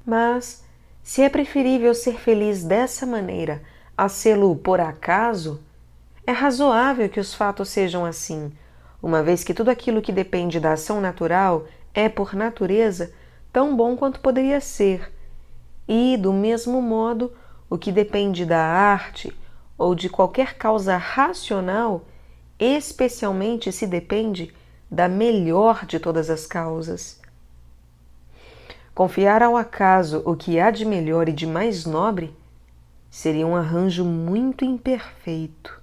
Mas, se é preferível ser feliz dessa maneira a sê-lo por acaso, é razoável que os fatos sejam assim, uma vez que tudo aquilo que depende da ação natural é, por natureza, tão bom quanto poderia ser, e, do mesmo modo, o que depende da arte ou de qualquer causa racional, especialmente se depende da melhor de todas as causas. Confiar ao acaso o que há de melhor e de mais nobre seria um arranjo muito imperfeito.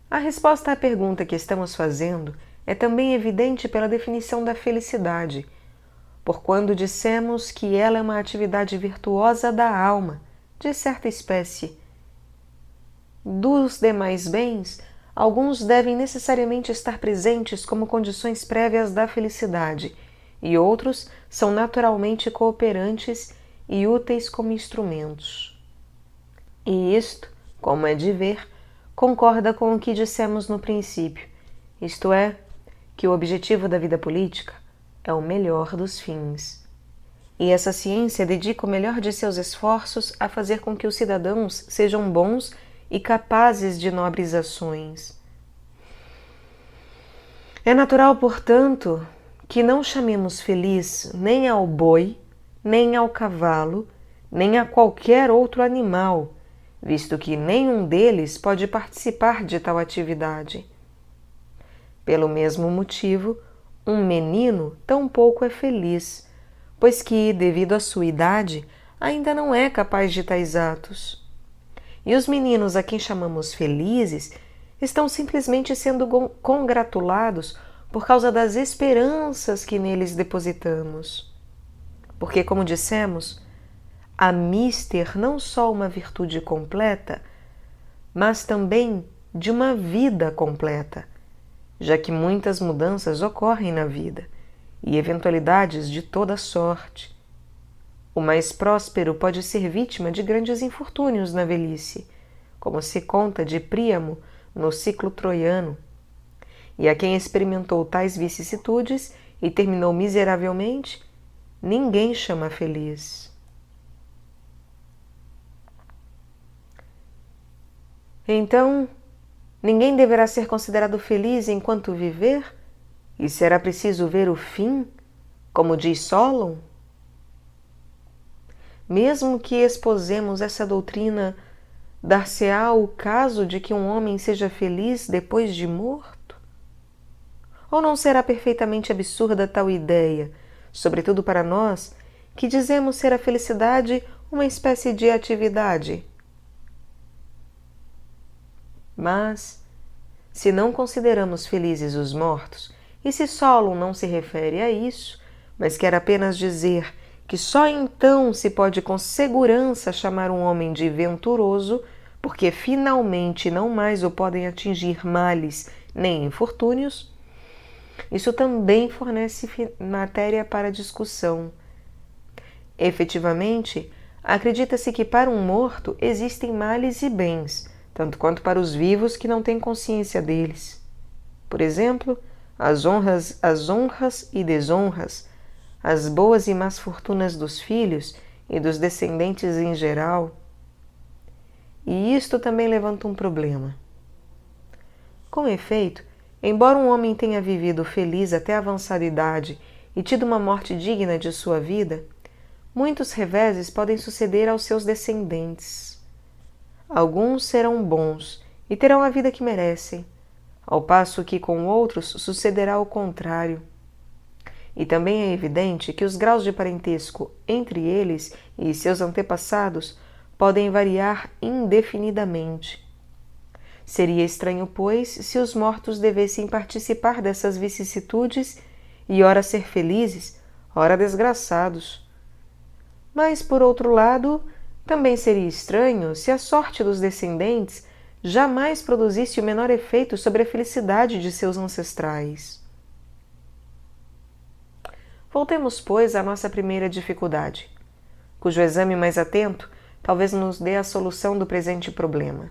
A resposta à pergunta que estamos fazendo é também evidente pela definição da felicidade, porquanto dissemos que ela é uma atividade virtuosa da alma, de certa espécie. Dos demais bens, alguns devem necessariamente estar presentes como condições prévias da felicidade, e outros são naturalmente cooperantes e úteis como instrumentos. E isto, como é de ver, concorda com o que dissemos no princípio, isto é, que o objetivo da vida política é o melhor dos fins. E essa ciência dedica o melhor de seus esforços a fazer com que os cidadãos sejam bons e capazes de nobres ações. É natural, portanto, que não chamemos feliz nem ao boi, nem ao cavalo, nem a qualquer outro animal, visto que nenhum deles pode participar de tal atividade. Pelo mesmo motivo, um menino tampouco é feliz, pois que, devido à sua idade, ainda não é capaz de tais atos. E os meninos a quem chamamos felizes estão simplesmente sendo congratulados por causa das esperanças que neles depositamos. Porque, como dissemos, há mister não só uma virtude completa, mas também de uma vida completa, já que muitas mudanças ocorrem na vida e eventualidades de toda sorte. O mais próspero pode ser vítima de grandes infortúnios na velhice, como se conta de Príamo no ciclo troiano, e a quem experimentou tais vicissitudes e terminou miseravelmente, ninguém chama feliz. Então, ninguém deverá ser considerado feliz enquanto viver? E será preciso ver o fim, como diz Solon? Mesmo que exposemos essa doutrina, dar-se-á o caso de que um homem seja feliz depois de morto? Ou não será perfeitamente absurda tal ideia, sobretudo para nós, que dizemos ser a felicidade uma espécie de atividade? Mas, se não consideramos felizes os mortos, e se Solon não se refere a isso, mas quer apenas dizer que só então se pode com segurança chamar um homem de venturoso, porque finalmente não mais o podem atingir males nem infortúnios, isso também fornece matéria para discussão. Efetivamente, acredita-se que para um morto existem males e bens, tanto quanto para os vivos que não têm consciência deles. Por exemplo, as honras e desonras, as boas e más fortunas dos filhos e dos descendentes em geral. E isto também levanta um problema. Com efeito, embora um homem tenha vivido feliz até avançada idade e tido uma morte digna de sua vida, muitos reveses podem suceder aos seus descendentes. Alguns serão bons e terão a vida que merecem, ao passo que com outros sucederá o contrário. E também é evidente que os graus de parentesco entre eles e seus antepassados podem variar indefinidamente. Seria estranho, pois, se os mortos devessem participar dessas vicissitudes e ora ser felizes, ora desgraçados. Mas, por outro lado, também seria estranho se a sorte dos descendentes jamais produzisse o menor efeito sobre a felicidade de seus ancestrais. Voltemos, pois, à nossa primeira dificuldade, cujo exame mais atento talvez nos dê a solução do presente problema.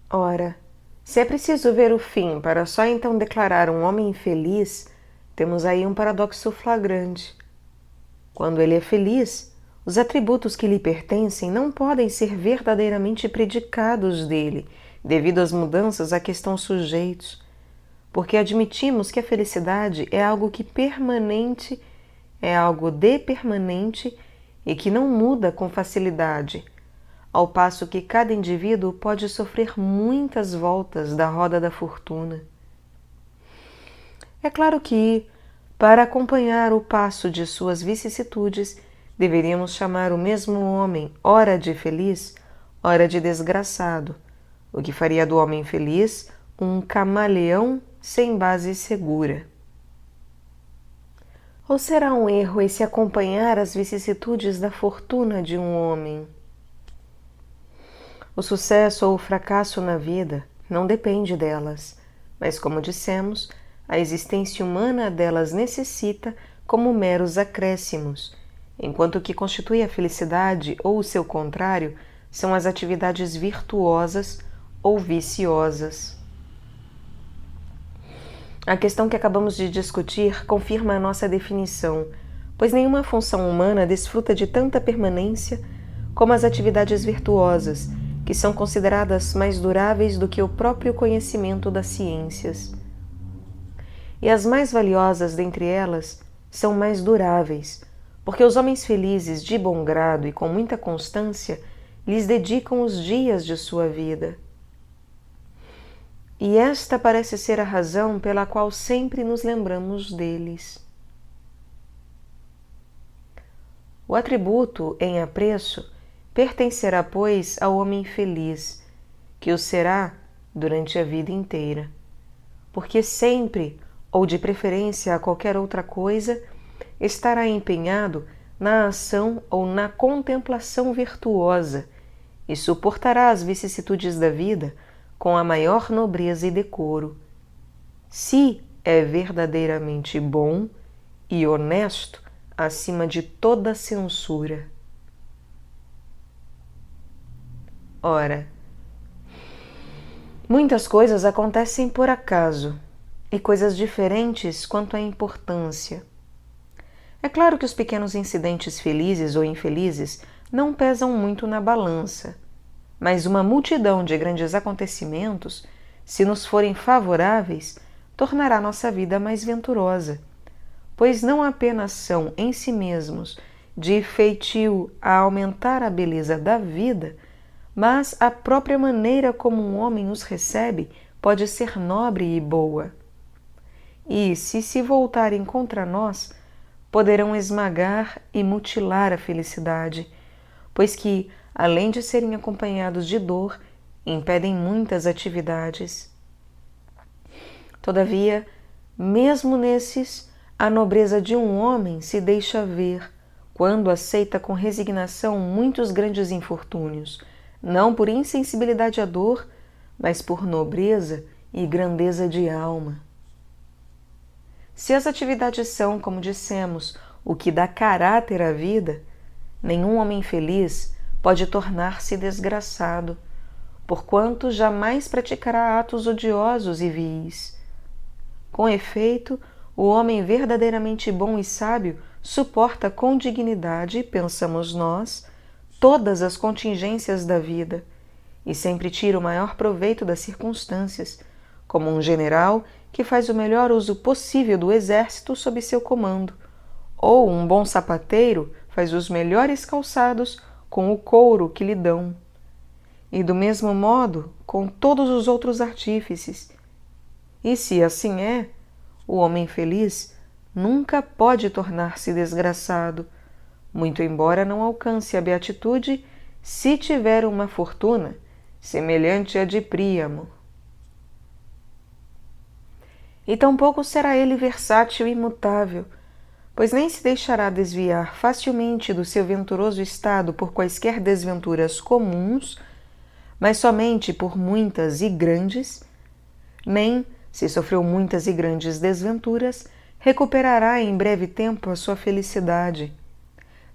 Ora, Se é preciso ver o fim para só então declarar um homem infeliz, temos aí um paradoxo flagrante. Quando ele é feliz, os atributos que lhe pertencem não podem ser verdadeiramente predicados dele, devido às mudanças a que estão sujeitos, porque admitimos que a felicidade é algo que permanente, é algo de permanente e que não muda com facilidade, ao passo que cada indivíduo pode sofrer muitas voltas da roda da fortuna. É claro que, para acompanhar o passo de suas vicissitudes, deveríamos chamar o mesmo homem ora de feliz, ora de desgraçado, o que faria do homem feliz um camaleão sem base segura. Ou será um erro esse acompanhar as vicissitudes da fortuna de um homem? O sucesso ou o fracasso na vida não depende delas, mas, como dissemos, a existência humana delas necessita como meros acréscimos, enquanto o que constitui a felicidade ou o seu contrário são as atividades virtuosas ou viciosas. A questão que acabamos de discutir confirma a nossa definição, pois nenhuma função humana desfruta de tanta permanência como as atividades virtuosas, que são consideradas mais duráveis do que o próprio conhecimento das ciências. E as mais valiosas dentre elas são mais duráveis, porque os homens felizes de bom grado e com muita constância lhes dedicam os dias de sua vida. E esta parece ser a razão pela qual sempre nos lembramos deles. O atributo em apreço pertencerá, pois, ao homem feliz, que o será durante a vida inteira, porque sempre, ou de preferência a qualquer outra coisa, estará empenhado na ação ou na contemplação virtuosa e suportará as vicissitudes da vida com a maior nobreza e decoro, se é verdadeiramente bom e honesto acima de toda censura. Ora, muitas coisas acontecem por acaso e coisas diferentes quanto à importância. É claro que os pequenos incidentes felizes ou infelizes não pesam muito na balança, mas uma multidão de grandes acontecimentos, se nos forem favoráveis, tornará nossa vida mais venturosa, pois não apenas são em si mesmos de feitio a aumentar a beleza da vida, mas a própria maneira como um homem os recebe pode ser nobre e boa. E, se voltarem contra nós, poderão esmagar e mutilar a felicidade, pois que, além de serem acompanhados de dor, impedem muitas atividades. Todavia, mesmo nesses, a nobreza de um homem se deixa ver quando aceita com resignação muitos grandes infortúnios, não por insensibilidade à dor, mas por nobreza e grandeza de alma. Se as atividades são, como dissemos, o que dá caráter à vida, nenhum homem feliz pode tornar-se desgraçado, porquanto jamais praticará atos odiosos e vis. Com efeito, o homem verdadeiramente bom e sábio suporta com dignidade, pensamos nós, todas as contingências da vida e sempre tira o maior proveito das circunstâncias, como um general que faz o melhor uso possível do exército sob seu comando, ou um bom sapateiro faz os melhores calçados com o couro que lhe dão. E do mesmo modo com todos os outros artífices. E se assim é, o homem feliz nunca pode tornar-se desgraçado, muito embora não alcance a beatitude se tiver uma fortuna semelhante à de Príamo. E tampouco será ele versátil e imutável, pois nem se deixará desviar facilmente do seu venturoso estado por quaisquer desventuras comuns, mas somente por muitas e grandes, nem, se sofreu muitas e grandes desventuras, recuperará em breve tempo a sua felicidade.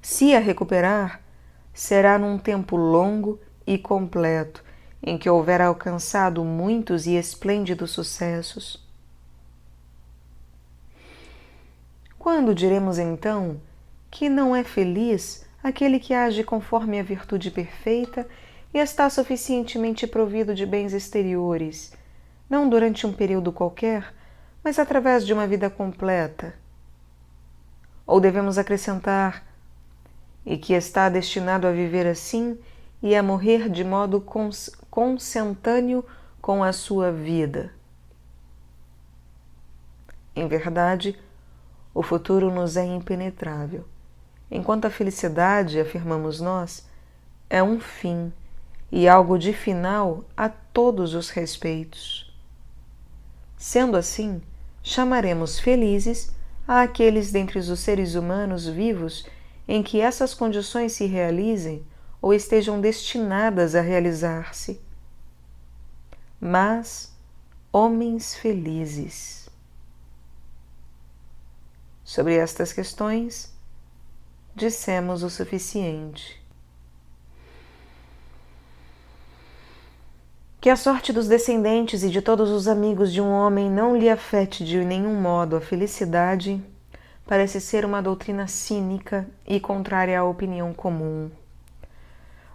Se a recuperar, será num tempo longo e completo, em que houver alcançado muitos e esplêndidos sucessos. Quando diremos então que não é feliz aquele que age conforme a virtude perfeita e está suficientemente provido de bens exteriores, não durante um período qualquer, mas através de uma vida completa? Ou devemos acrescentar, e que está destinado a viver assim e a morrer de modo consentâneo com a sua vida? Em verdade, o futuro nos é impenetrável, enquanto a felicidade, afirmamos nós, é um fim e algo de final a todos os respeitos. Sendo assim, chamaremos felizes àqueles dentre os seres humanos vivos em que essas condições se realizem ou estejam destinadas a realizar-se. Mas homens felizes. Sobre estas questões, dissemos o suficiente. Que a sorte dos descendentes e de todos os amigos de um homem não lhe afete de nenhum modo a felicidade parece ser uma doutrina cínica e contrária à opinião comum.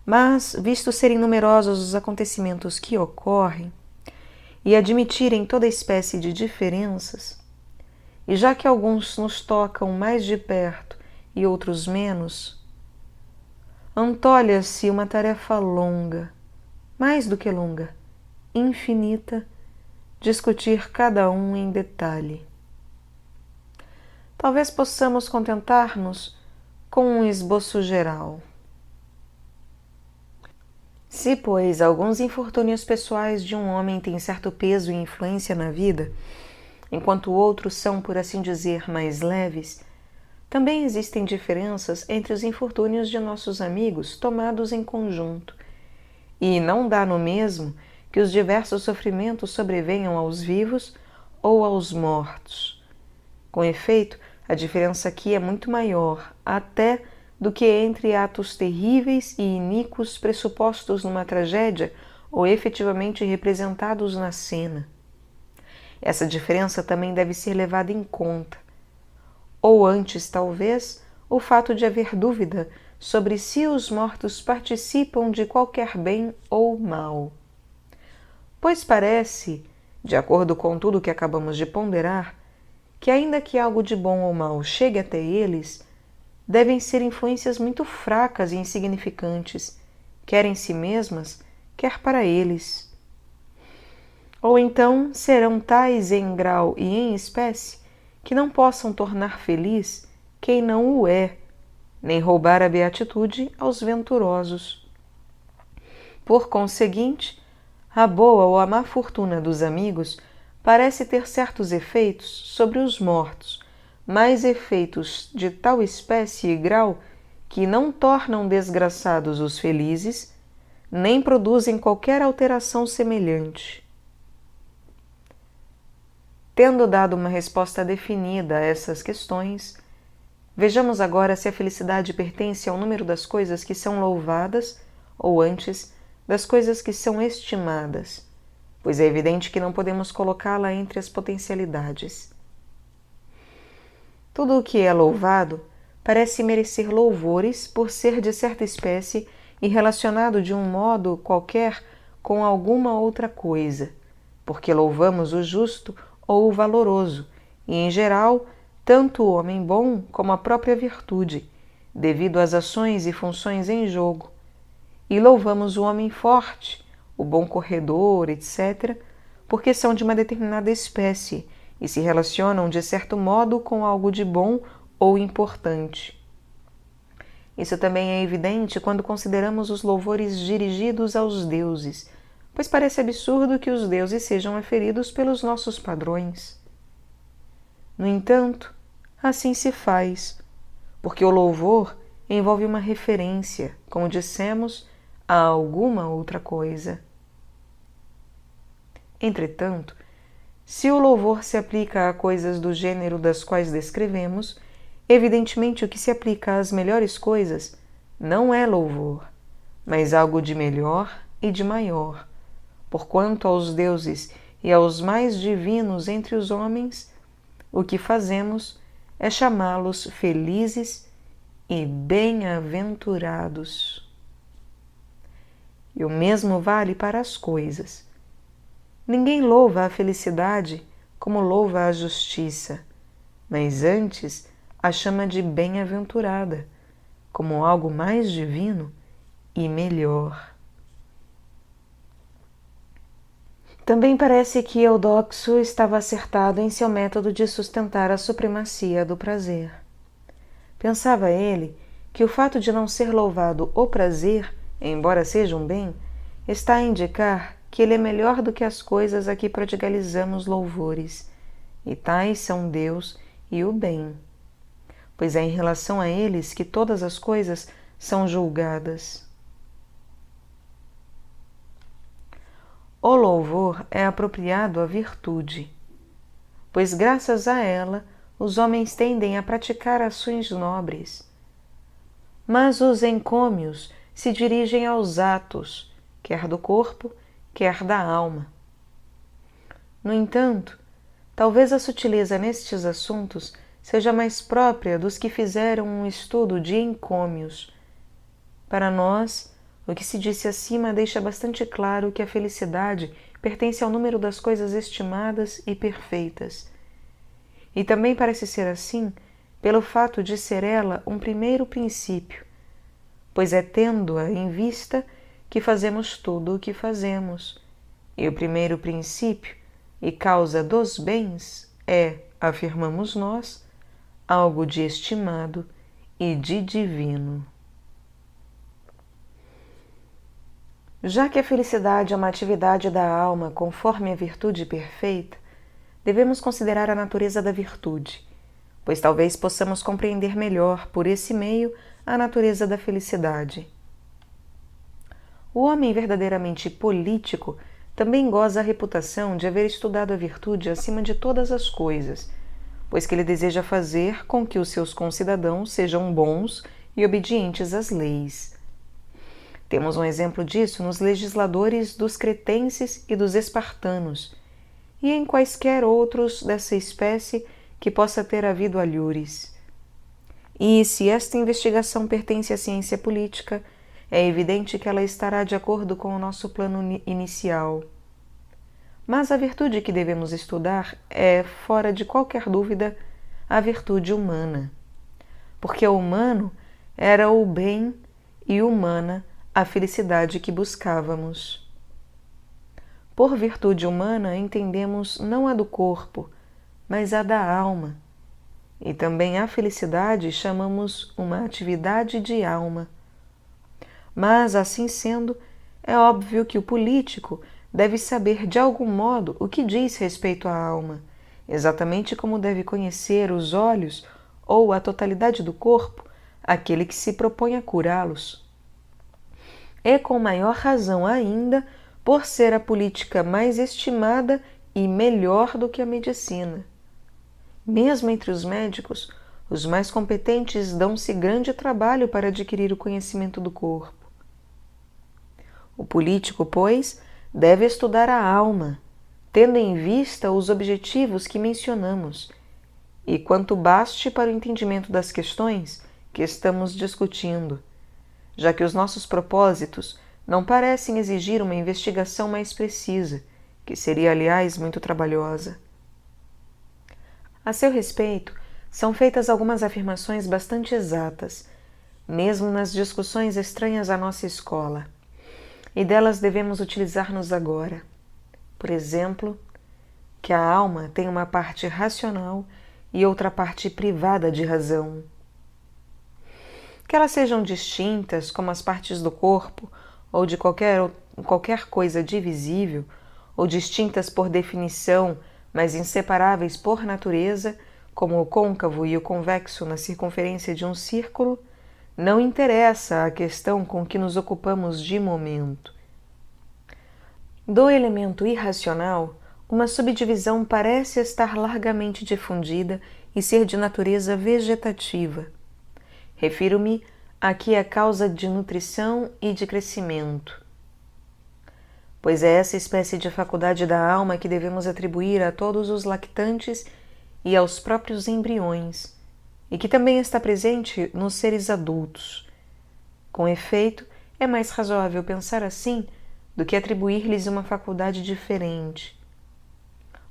Mas, visto serem numerosos os acontecimentos que ocorrem e admitirem toda espécie de diferenças, e já que alguns nos tocam mais de perto e outros menos, antolha-se uma tarefa longa, mais do que longa, infinita, discutir cada um em detalhe. Talvez possamos contentar-nos com um esboço geral. Se, pois, alguns infortúnios pessoais de um homem têm certo peso e influência na vida, enquanto outros são, por assim dizer, mais leves, também existem diferenças entre os infortúnios de nossos amigos tomados em conjunto, e não dá no mesmo que os diversos sofrimentos sobrevenham aos vivos ou aos mortos. Com efeito, a diferença aqui é muito maior, até do que entre atos terríveis e iníquos pressupostos numa tragédia ou efetivamente representados na cena. Essa diferença também deve ser levada em conta, ou antes, talvez, o fato de haver dúvida sobre se os mortos participam de qualquer bem ou mal. Pois parece, de acordo com tudo o que acabamos de ponderar, que ainda que algo de bom ou mal chegue até eles, devem ser influências muito fracas e insignificantes, quer em si mesmas, quer para eles. Ou então serão tais em grau e em espécie que não possam tornar feliz quem não o é, nem roubar a beatitude aos venturosos. Por conseguinte, a boa ou a má fortuna dos amigos parece ter certos efeitos sobre os mortos, mais efeitos de tal espécie e grau que não tornam desgraçados os felizes, nem produzem qualquer alteração semelhante. Tendo dado uma resposta definida a essas questões, vejamos agora se a felicidade pertence ao número das coisas que são louvadas, ou antes, das coisas que são estimadas, pois é evidente que não podemos colocá-la entre as potencialidades. Tudo o que é louvado parece merecer louvores por ser de certa espécie e relacionado de um modo qualquer com alguma outra coisa, porque louvamos o justo ou o valoroso, e, em geral, tanto o homem bom como a própria virtude, devido às ações e funções em jogo, e louvamos o homem forte, o bom corredor, etc., porque são de uma determinada espécie e se relacionam de certo modo com algo de bom ou importante. Isso também é evidente quando consideramos os louvores dirigidos aos deuses, pois parece absurdo que os deuses sejam aferidos pelos nossos padrões. No entanto, assim se faz, porque o louvor envolve uma referência, como dissemos, a alguma outra coisa. Entretanto, se o louvor se aplica a coisas do gênero das quais descrevemos, evidentemente o que se aplica às melhores coisas não é louvor, mas algo de melhor e de maior, porquanto aos deuses e aos mais divinos entre os homens, o que fazemos é chamá-los felizes e bem-aventurados. E o mesmo vale para as coisas. Ninguém louva a felicidade como louva a justiça, mas antes a chama de bem-aventurada, como algo mais divino e melhor. Também parece que Eudoxo estava acertado em seu método de sustentar a supremacia do prazer. Pensava ele que o fato de não ser louvado o prazer, embora seja um bem, está a indicar que ele é melhor do que as coisas a que prodigalizamos louvores, e tais são Deus e o bem, pois é em relação a eles que todas as coisas são julgadas. O louvor é apropriado à virtude, pois graças a ela os homens tendem a praticar ações nobres. Mas os encômios se dirigem aos atos, quer do corpo, quer da alma. No entanto, talvez a sutileza nestes assuntos seja mais própria dos que fizeram um estudo de encômios. Para nós, o que se disse acima deixa bastante claro que a felicidade pertence ao número das coisas estimadas e perfeitas. E também parece ser assim pelo fato de ser ela um primeiro princípio, pois é tendo-a em vista que fazemos tudo o que fazemos. E o primeiro princípio e causa dos bens é, afirmamos nós, algo de estimado e de divino. Já que a felicidade é uma atividade da alma conforme a virtude perfeita, devemos considerar a natureza da virtude, pois talvez possamos compreender melhor, por esse meio, a natureza da felicidade. O homem verdadeiramente político também goza a reputação de haver estudado a virtude acima de todas as coisas, pois que ele deseja fazer com que os seus concidadãos sejam bons e obedientes às leis. Temos um exemplo disso nos legisladores dos cretenses e dos espartanos, e em quaisquer outros dessa espécie que possa ter havido alhures. E se esta investigação pertence à ciência política, é evidente que ela estará de acordo com o nosso plano inicial. Mas a virtude que devemos estudar é, fora de qualquer dúvida, a virtude humana, porque o humano era o bem e humana a felicidade que buscávamos. Por virtude humana entendemos não a do corpo, mas a da alma, e também a felicidade chamamos uma atividade de alma. Mas, assim sendo, é óbvio que o político deve saber de algum modo o que diz respeito à alma, exatamente como deve conhecer os olhos ou a totalidade do corpo aquele que se propõe a curá-los. É com maior razão ainda por ser a política mais estimada e melhor do que a medicina. Mesmo entre os médicos, os mais competentes dão-se grande trabalho para adquirir o conhecimento do corpo. O político, pois, deve estudar a alma, tendo em vista os objetivos que mencionamos, e quanto baste para o entendimento das questões que estamos discutindo, já que os nossos propósitos não parecem exigir uma investigação mais precisa, que seria, aliás, muito trabalhosa. A seu respeito, são feitas algumas afirmações bastante exatas, mesmo nas discussões estranhas à nossa escola, e delas devemos utilizar-nos agora. Por exemplo, que a alma tem uma parte racional e outra parte privada de razão. Que elas sejam distintas como as partes do corpo ou de qualquer coisa divisível, ou distintas por definição, mas inseparáveis por natureza, como o côncavo e o convexo na circunferência de um círculo, não interessa a questão com que nos ocupamos de momento. Do elemento irracional, uma subdivisão parece estar largamente difundida e ser de natureza vegetativa. Refiro-me aqui à causa de nutrição e de crescimento. pois é essa espécie de faculdade da alma que devemos atribuir a todos os lactantes e aos próprios embriões, e que também está presente nos seres adultos. Com efeito, é mais razoável pensar assim do que atribuir-lhes uma faculdade diferente.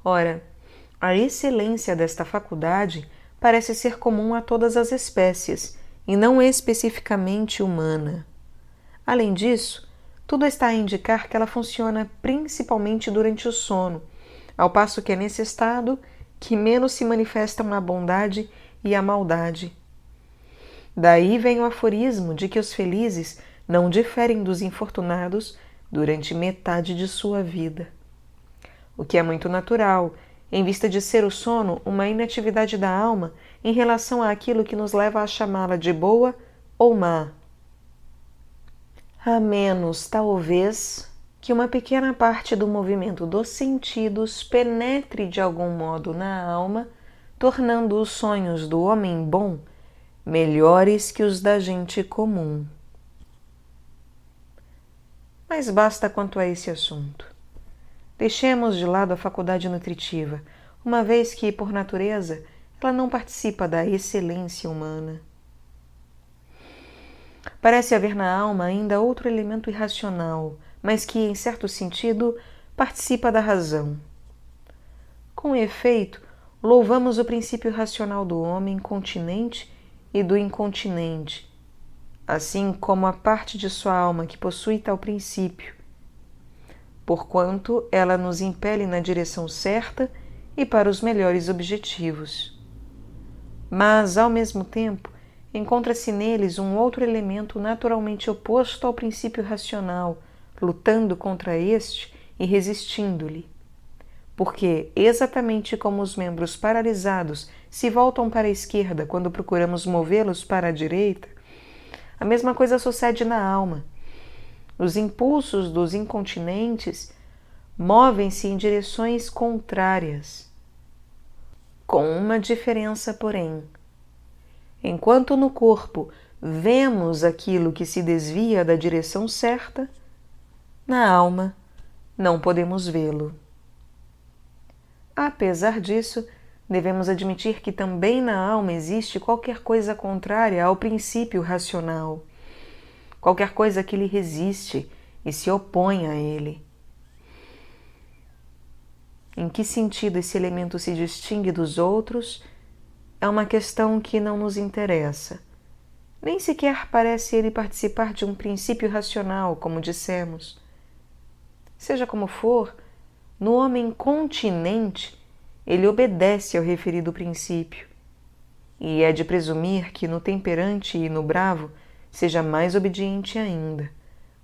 Ora, a excelência desta faculdade parece ser comum a todas as espécies, e não especificamente humana. Além disso, tudo está a indicar que ela funciona principalmente durante o sono, ao passo que é nesse estado que menos se manifestam a bondade e a maldade. Daí vem o aforismo de que os felizes não diferem dos infortunados durante metade de sua vida. O que é muito natural, em vista de ser o sono uma inatividade da alma em relação àquilo que nos leva a chamá-la de boa ou má. A menos, talvez, que uma pequena parte do movimento dos sentidos penetre de algum modo na alma, tornando os sonhos do homem bom melhores que os da gente comum. Mas basta quanto a esse assunto. Deixemos de lado a faculdade nutritiva, uma vez que, por natureza, ela não participa da excelência humana. Parece haver na alma ainda outro elemento irracional, mas que, em certo sentido, participa da razão. Com efeito, louvamos o princípio racional do homem continente e do incontinente, assim como a parte de sua alma que possui tal princípio, porquanto ela nos impele na direção certa e para os melhores objetivos. Mas, ao mesmo tempo, encontra-se neles um outro elemento naturalmente oposto ao princípio racional, lutando contra este e resistindo-lhe. Porque, exatamente como os membros paralisados se voltam para a esquerda quando procuramos movê-los para a direita, a mesma coisa sucede na alma. Os impulsos dos incontinentes movem-se em direções contrárias. Com uma diferença, porém. Enquanto no corpo vemos aquilo que se desvia da direção certa, na alma não podemos vê-lo. Apesar disso, devemos admitir que também na alma existe qualquer coisa contrária ao princípio racional, qualquer coisa que lhe resiste e se opõe a ele. Em que sentido esse elemento se distingue dos outros é uma questão que não nos interessa. Nem sequer parece ele participar de um princípio racional, como dissemos. Seja como for, no homem continente, ele obedece ao referido princípio, e é de presumir que no temperante e no bravo seja mais obediente ainda,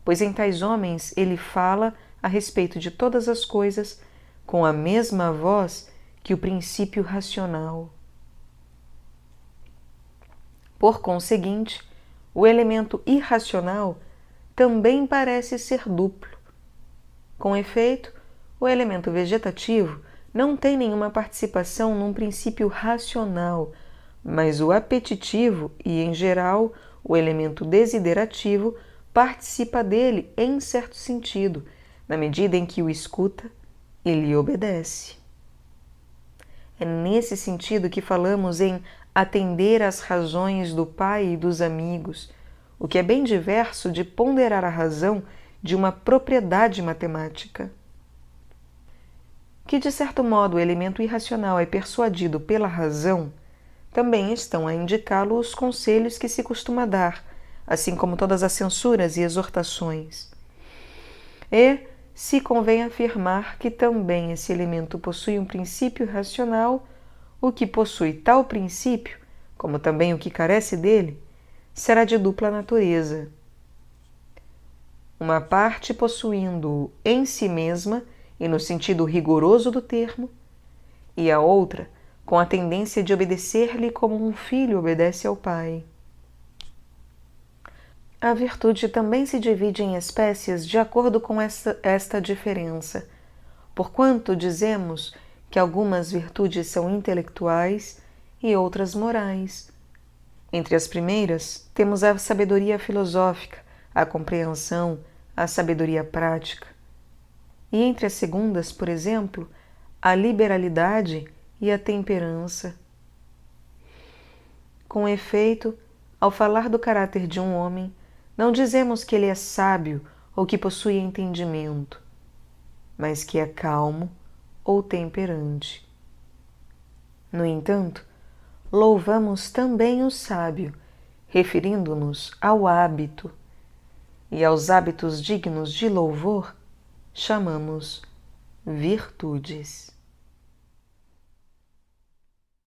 pois em tais homens ele fala a respeito de todas as coisas com a mesma voz que o princípio racional. Por conseguinte, o elemento irracional também parece ser duplo. Com efeito, o elemento vegetativo não tem nenhuma participação num princípio racional, mas o apetitivo e, em geral, o elemento desiderativo participa dele em certo sentido, na medida em que o escuta e lhe obedece. É nesse sentido que falamos em atender às razões do pai e dos amigos, o que é bem diverso de ponderar a razão de uma propriedade matemática. Que, de certo modo, o elemento irracional é persuadido pela razão, também estão a indicá-lo os conselhos que se costuma dar, assim como todas as censuras e exortações. E se convém afirmar que também esse elemento possui um princípio racional, o que possui tal princípio, como também o que carece dele, será de dupla natureza. Uma parte possuindo-o em si mesma e no sentido rigoroso do termo, e a outra com a tendência de obedecer-lhe como um filho obedece ao pai. A virtude também se divide em espécies de acordo com esta diferença, porquanto dizemos que algumas virtudes são intelectuais e outras morais. Entre as primeiras, temos a sabedoria filosófica, a compreensão, a sabedoria prática. e entre as segundas, por exemplo, a liberalidade e a temperança. Com efeito, ao falar do caráter de um homem, não dizemos que ele é sábio ou que possui entendimento, mas que é calmo ou temperante. No entanto, louvamos também o sábio, referindo-nos ao hábito, e aos hábitos dignos de louvor chamamos virtudes.